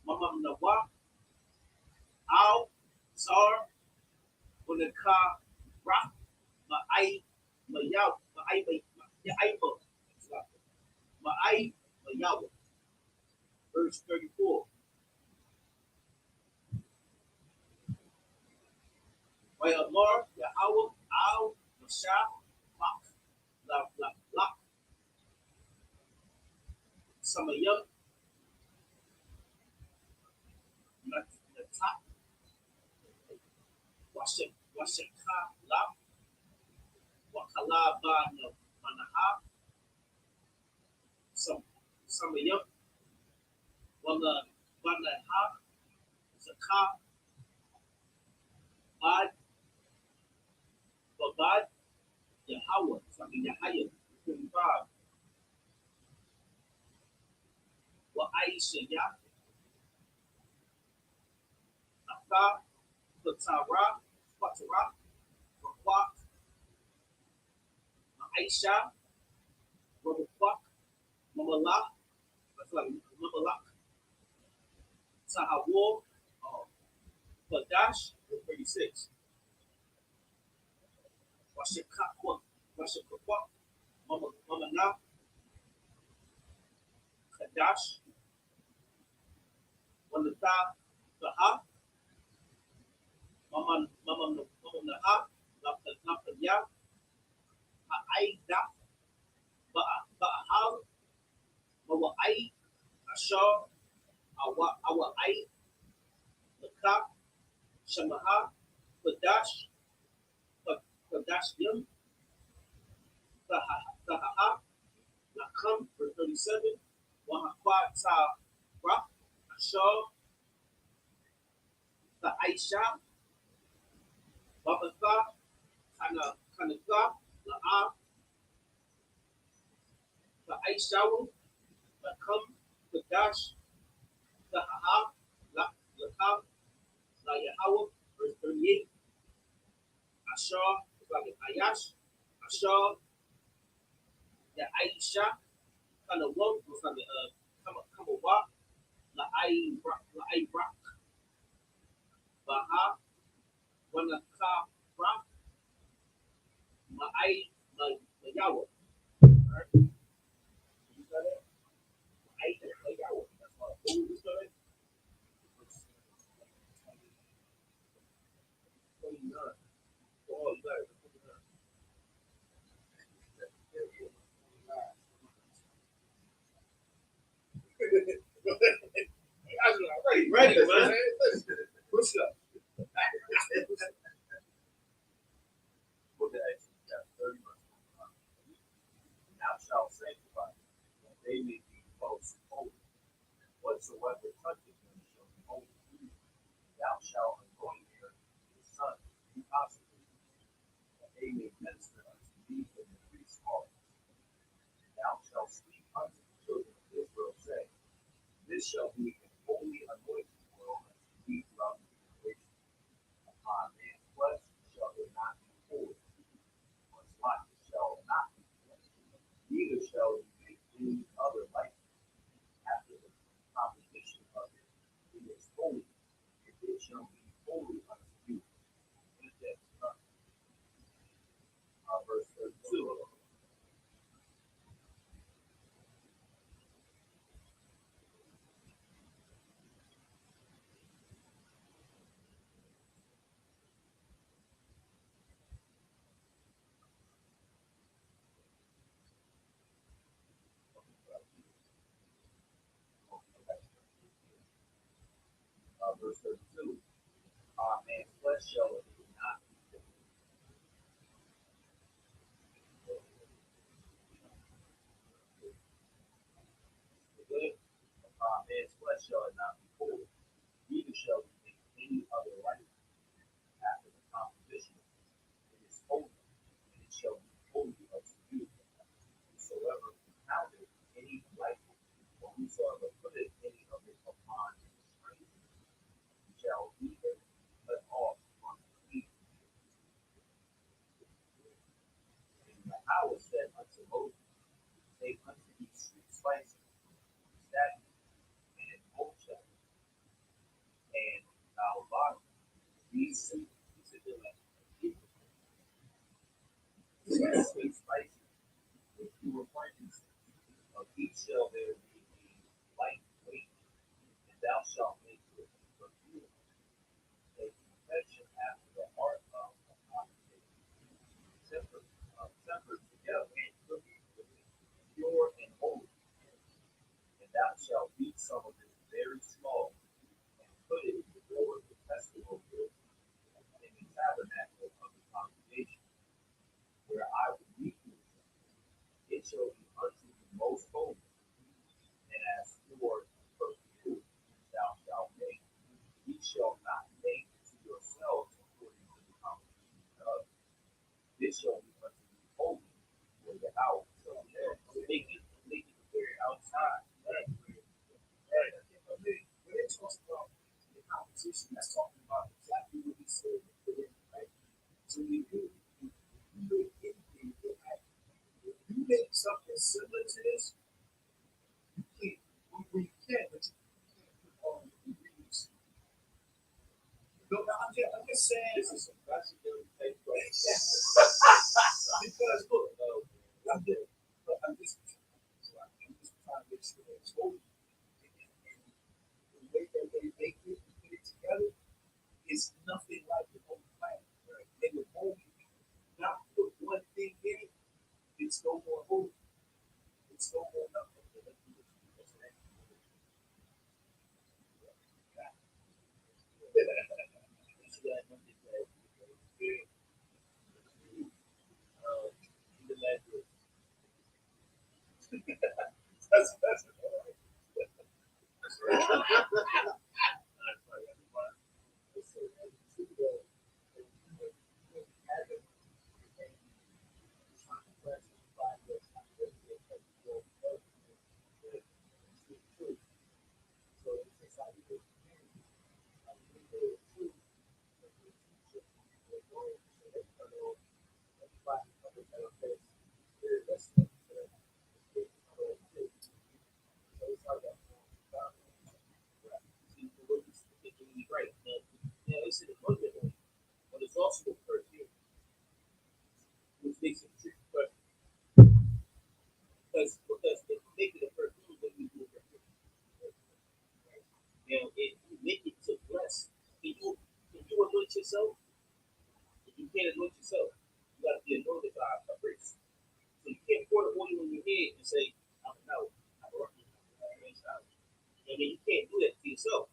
Mamam Nawa. Al. Zar. Unaka. Ra. Ma'ai. Mayaw. Ma'ai. Mayaw. Verse 34. Wa'amar Yahawah Al Mashah Lak Samayam Natak Washekha Lak Wakalaba Manaha Samayam Wala Banaha Zakah Bad Babad Yahawah, Yahaya, 25. Wa Aisha Yah, Aka, Patara, Rakwak, Aisha, Rakwak, Mamalak, Mamalak, Sahawar, Badash, 36. Washikakwa, Mamana, Kadash, Wanata, Baha, Mamanaha, Lapaya, Aida, Ba'ahal, Mawai, Ashar, Awai, Laka, Shamaha, Kadash Yam, Tahaha, Lakam, verse 37, Wahakwa Ta Ra, Ashar, the Aisha, Babatha, Kanaka, La'a, the Aisha, Lakam, Kadash, Tahaha, Lakam, La Yahawah, verse 38, Ashar, Ayash, Ashar, the Aisha, kind of one was like come a walk, la I rock, Baha, Wanaka rock, la Yawa. Alright, you got it? La Yawa. That's what we started. 29. ready, man. Push up. Book of Exodus, chapter 30, verse 1. Thou shalt sanctify them, that they may be most holy. Whatsoever touches them shall be holy to you. Thou shalt anoint their sons, be consecrated, that they may minister unto thee in the priest's office. Thou shalt speak unto the children of Israel, saying, this shall be a holy anointing oil unto thee throughout the generation. Upon man's flesh shall it not be poured, on slaughter shall not be poured, neither shall you make any other like it. After the composition of it, it is holy, and it shall be holy unto you. Verse 32. Verse 32. Man's flesh shall it not be poured. Man's flesh shall it not be poured, neither shall you make any other like it. After the composition, it is holy, and it shall be holy unto you. Whosoever founded any like it, or whosoever putteth any of it upon a stranger, shall be cut off from the feet. And Yahweh said unto Moses, take unto thee sweet spices, statues, and oak shells, and albano. These sweet spices, which you will frankincense, of each shall there be a light weight, and thou shalt make it perfume, a confession after the heart of the tempered together, pure and holy. And thou shalt beat some of it very small, and put it before the festival in the tabernacle of the congregation, where I will meet you. It shall be unto the most holy. And as for perfume thou shalt make, ye shall not make to yourselves according to the congregation of. This shall be unto you holy for the house. So make it very outside. Right. When it talks about the competition, that's talking about exactly what he said. Right? So you make anything, you make something similar to this, you can, but you can't put all the ingredients. No, I'm just saying this is some legendary type because look, I'm just trying to make sure that it's holy. And the way that they make it and put it together is nothing like the whole planet. Right? They would only not put one thing in it, it's no more holy. It's no more nothing. That's right. Now, it's an anointing, but it's also a perfume, which makes it a tricky question. Because if you make it a perfume, then you do a perfume. Now, if you make it to bless, can you anoint yourself? If you can't anoint yourself, you got to be anointed by a priest. So you can't pour the oil on your head and say, I'm out. I mean, you can't do that to yourself.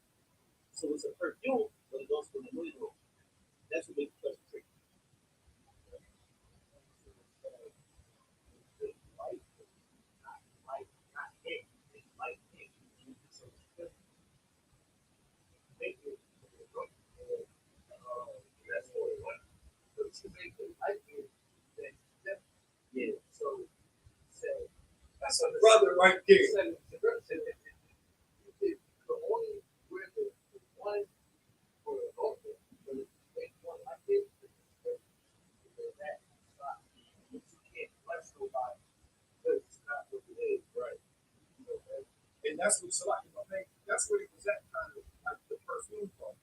That's a brother right there. The only where the one for the altar, the one like this, that you can't bless nobody because it's not what it is, right? And that's what Salaki, that's what it was at kind of like the perfume part.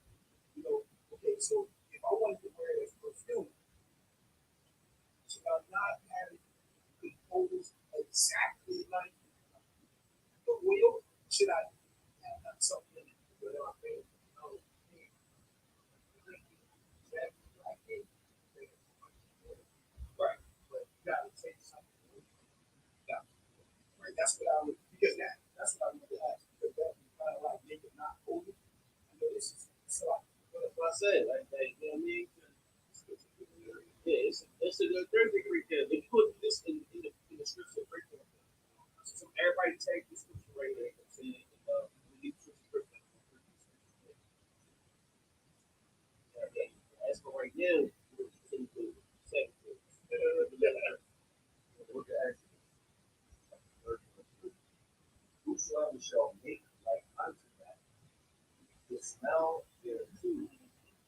Okay, so if I wanted to wear this perfume, should I not have it composed exactly like the oil? Should I have something where I think, no, exactly like it? Right, but you gotta take something. Yeah, right. That's what I would, because that's what I would ask. Because that would kind of like make it not holy. This is like, what I said, like, you know what I mean? Yeah, it's a good right there. But you put this in the scripture right there. So everybody take the scripture right there. As for right now, whosoever shall make like unto that, the smell thereto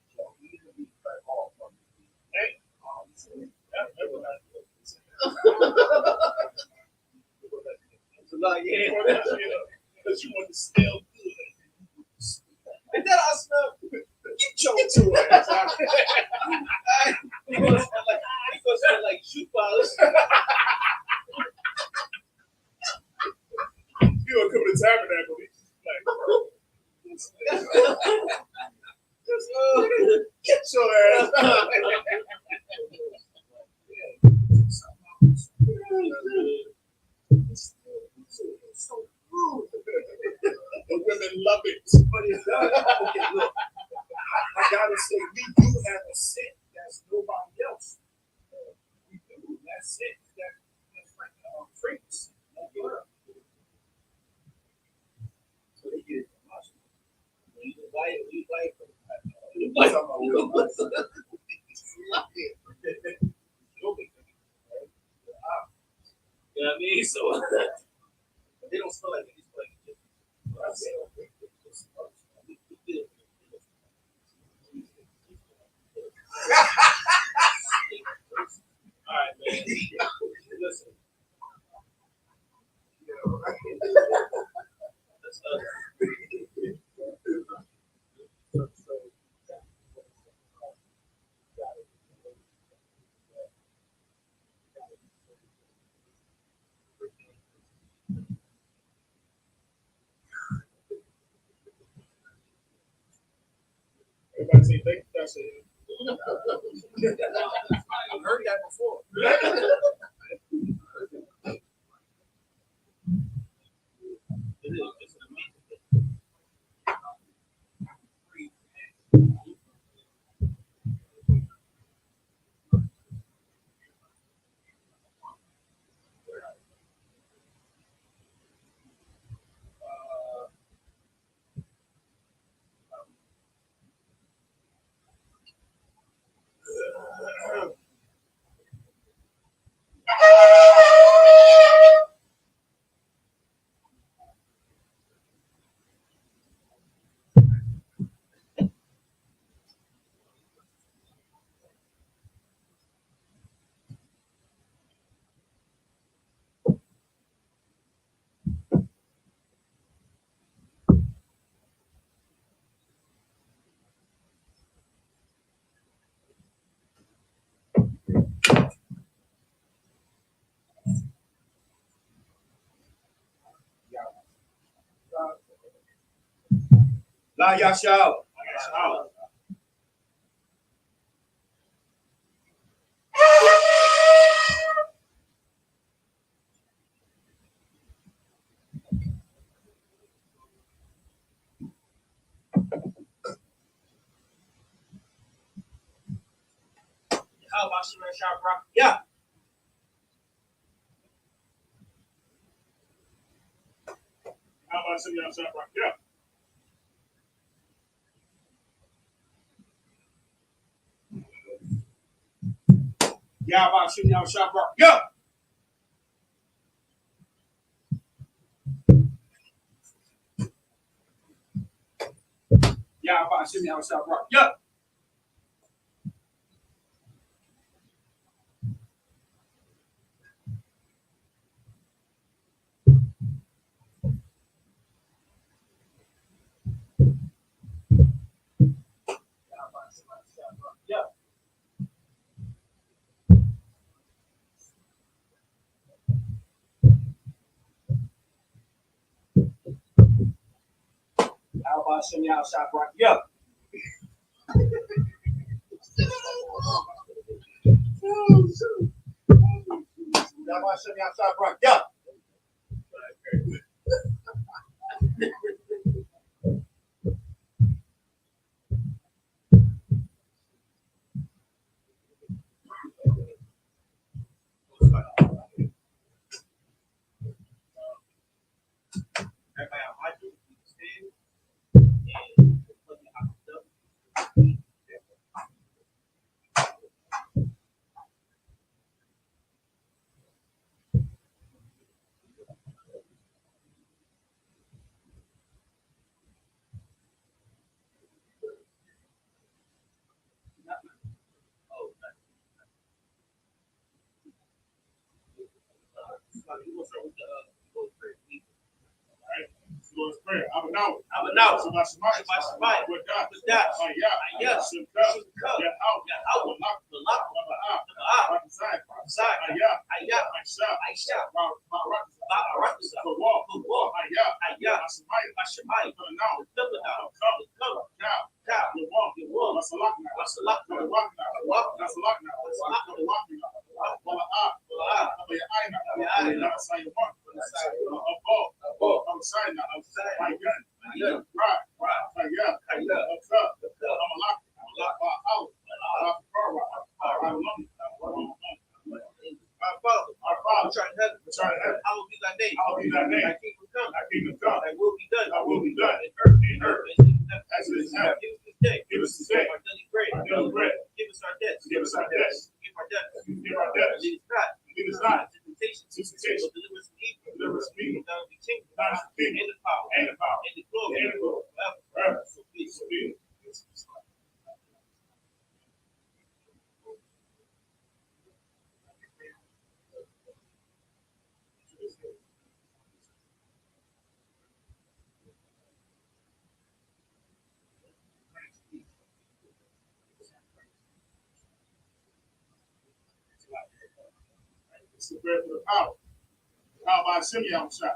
shall either be cut off from the hey. So like, yeah, because you want to smell good. And then I smell good. You choke to it. He gonna smell like shoe polish. You gonna come to the tabernacle? Like, get your ass out. So rude. The women love it. But it's done. Okay, look. I gotta say, we do have a scent that's nobody else. We do. That's it. That's like fragrance. So they get it from us. We buy it from you know what I mean? So they don't smell like it. It's like all right, man. Listen. Everybody say thank you, Pastor. I've heard that before. La Yashal. How about you, yeah. How about some y'all shop rock? Yeah. Yeah, about shooting y'all shop rock. Yeah. Yahweh Shem Yahweh Shah Rock. Yup. Yahweh Shem Yahweh Shah Rock. Yup. Yahweh Shem Yahweh Shah Rock. Yup. Lord's Prayer. I'm an out. With God. Yeah. Our Father, which art in heaven, hallowed be thy name. Thy kingdom come. Thy will be done. In earth as it is in heaven. Give us this day our daily bread. Give us our debts. Give our debts. Lead us not into temptation. But deliver us from evil. Thine is the kingdom, and the power, and the glory, forever. So be it. It's the bread for the power. How about Shem Yahweh Shah?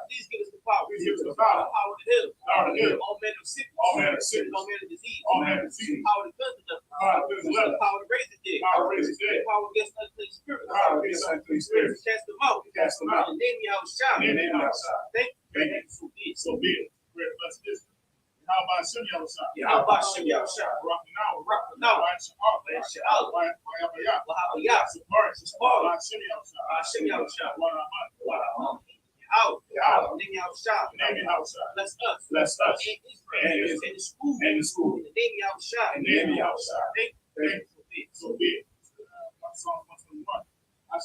Please give us the power. Power to heal. All manner of sickness. All manner of disease. Power to cleanse the devil. Power to raise the dead. Power against unclean spirits. Cast them out. In the name of Yahweh. Thank you. So be it. Bless this. How about Shem Yahweh Shah? Rocking out. Bless us. And the school. In the name of Yahweh. Thank you. So be it. Psalm 121. I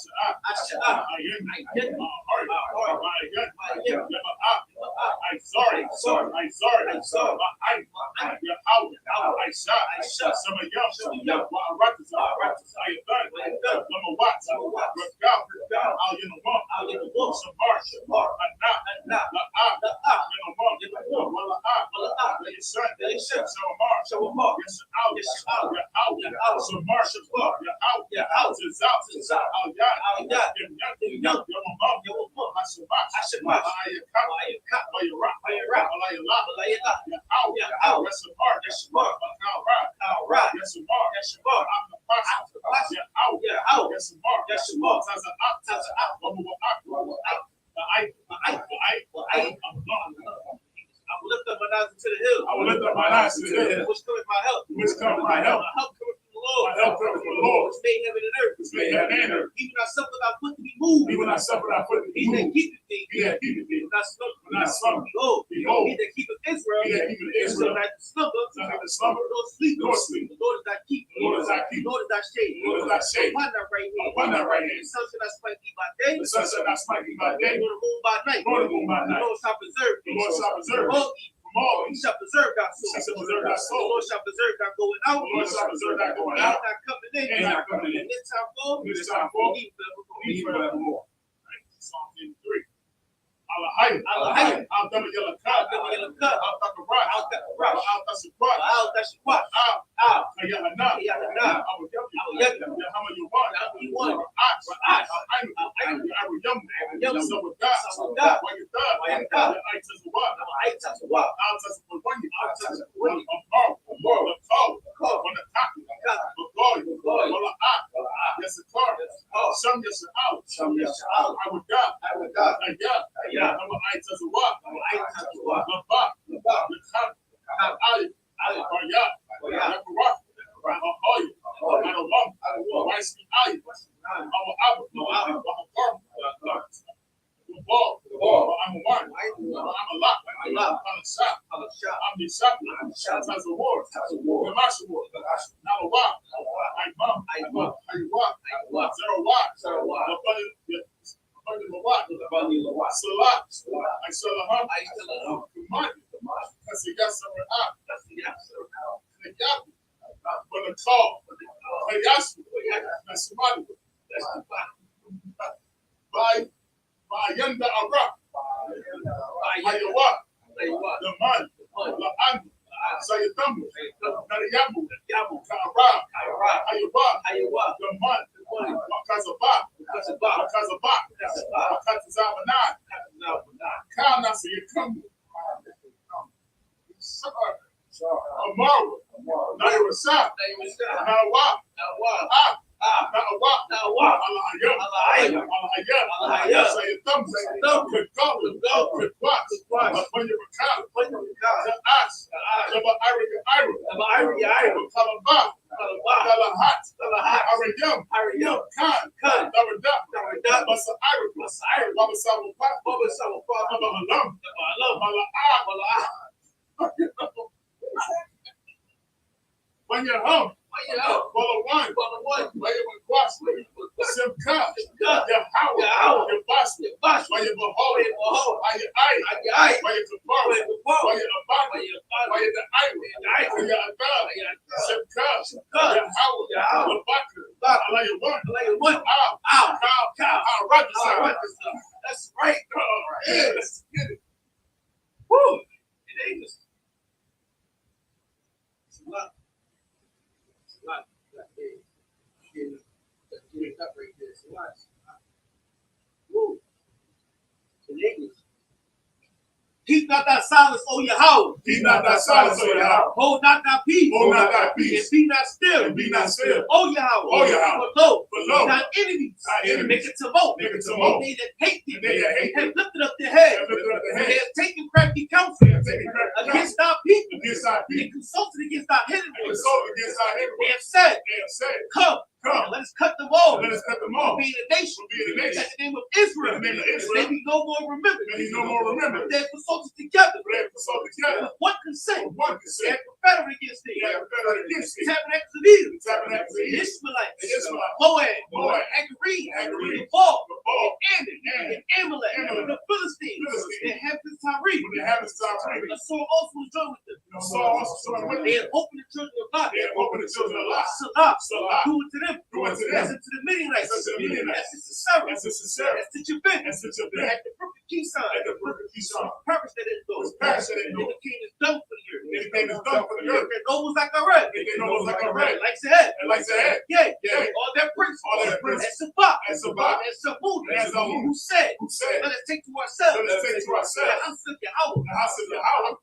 Which cometh my help. My help cometh from the Lord. Lord, which made heaven and earth. which made heaven and earth. He will not suffer thy foot to be moved. He will not suffer thy foot to be He that moved. keepeth thee. He that keepeth thee. Will not slumber. Will not slumber. Behold, Behold, he that keepeth Israel. he that keepeth Israel. Shall not slumber. Shall not slumber. Nor sleep. Nor sleep. The Lord is thy keeper. The Lord is thy keeper. The Lord is thy shade. The Lord is thy shade. Upon thy right hand. Upon thy right hand. The sun shall not smite thee by day. The sun shall not smite thee by day. Nor the moon by night. Nor the moon by The night. Lord shall preserve The thee. Lord shall preserve From all evil. from all He evil. shall preserve thy soul. He shall preserve thy soul. The Lord shall preserve thy going out. The Lord shall preserve thy going And out. thy coming in. And thy coming in. And this time forth. And this time forth. He forevermore. Psalm 83. Al-Hayy. Al-Hayy. Al-Dama-Yalakad. Al-Dama-Yalakad. Al-Takarat. Al-Takarat. Al-Tashikwat. Al-Tashquat. Al-Kayahana. Kayahana. Al-Yahyam. Yahama-Yuwan. Yuwan. Ra'ash. Ra'ash. Al-Ainu. Al-Yam. Yam. Al-Sawadah. Sawadah. Wa'yatah. Wa'yatah. Al-Aitazawat. Al-Aitazawat. Al-Tasawwani. Al-Tasawwani. Al-Amar. Al-Qaw. Al-Qaw. Al-Qaw. Al-A'ah. Yasakar. Sham Yasa'al. Awudah. Ayah. Al-Aitazawat. Labah. Al-Khab. Al-Ali. Al-Qaryat. Al-Qarat. Al-Ahoy. Al-Alam. Al-Waisi Ali. Al-Abu. Al-Hakar. Al-Ball. Al-Amwan. Al-Amalak. Al-Shah. Al-Mishak. Al-Tazawar. Al-Mashawar. Al-Nawab. Al-Imam. Al-Haywat. Zarawat. Al-Lawat. Salat. Al-Salaham. Command. Kasiyasara'ah. Nayabi. Balakal. Hayasu. Nasimani. Bayanda Arab. Hayawa. Daman. La'an. Sayatamu. Nariyabu. Ka'arab. Hayawa. Daman. Wakazabah. Wakazabah. Kana Sayatamu. Amaru. Nairasa. Nawa. Nawa. Al-Hayam. Sayatam. Kekal. Kekwat. Panyabakal. Za'as. Ira. Kalabah. Kalahat. Arayam. Khan. Darada. Masa'ir. Baba Sawapat. Baba Alam. Mala'ah. Wanyaham. Balawan. Wayamakwas. Simka. Yahawah. Yabas. Wayabahol. Ayai. Wayakapar. Wayabak. Wayada'ai. Wayadab. Simka. Yahawah. Labaka. Alayawan. That's right. Yeah, let's get it. Woo! It ain't this. It's a lot. It's a lot. Get it up right there. It's a lot. Woo! In English. Keep not thy silence, O Yahweh. Keep not thy silence, O Yahweh. Hold not thy peace. Hold not thy peace. And be not still. And be not still. O Yahweh. O Yahweh. For lo, thy enemies. Make it to vote. Make it to vote. They that hate thee. They that hate have lifted up their head. They have taken crafty counsel against thy people. They consulted against thy enemies. They have said, come. And let us cut them all. Be in a nation. At the name of Israel. They be no more remembered. They have consulted together. With one consent. They have confederate against thee. Tabernacles of Edom. The Ishmaelites. Moab. Agree. Paul. And Amalek. The Philistines. The inhabitants of Tyre. The sword also was joined with them. They had opened the children of Lot. Salah. Do it to them. As into the Midianites. As to Sisera. As to Jabin. At the brook of Kishon. Perish that it goes. And the king is done for the earth. And nobles like a red. Like the head. Yea. All their prince. And Sabbath. And Samud. Who said, let us take to ourselves. The house of Yahweh.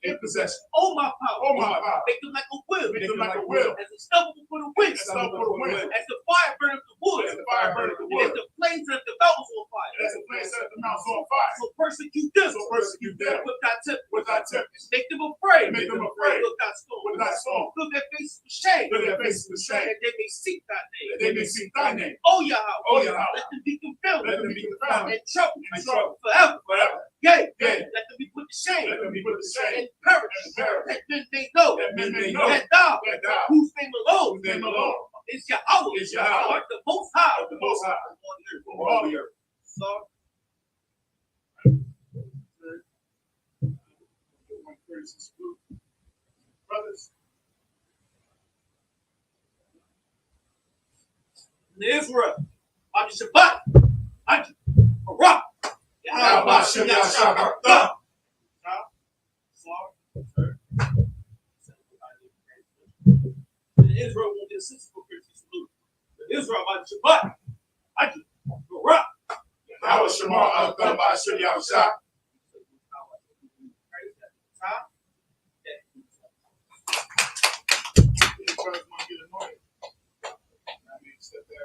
in possession. Oh my power. Oh my power. Make them like a will. Make them like a will. As a stubble for the wind. As stubble for the wind. As the fire burn up the wood. As the fire burn up the wood. As the flames set the mountains on fire. As the flames set the mountains on fire. So persecute them. So persecute them. With thy temper. With thy tempest. Make them afraid. Make them afraid. With thy storm. With thy storm. Fill their faces with shame. Fill their faces with shame. That they may seek thy name. That they may seek thy name. Oh Yahweh. Oh Yahweh. Let them be confounded. Let them be confounded. And troubled. And troubled. Forever. Forever. Yea. Yea. Let them be put to shame. Let them be put to shame. And perish. And perish. That men may know. That men may know. That thou. That thou. Whose name alone. Whose name alone. Is Yahweh. Is Yahweh. The most high. The most high. On all the earth. So. Brothers. Israel. I'm Shabbat. I'm Barak. Yahweh Shem Yahshua. Israel won't get a sense for Christian salute. Israel, I'm Shabbat. I'm Barak. Yahweh Shema Al-Tham Ba'Shem Yahshua. Brothers want to get anointed.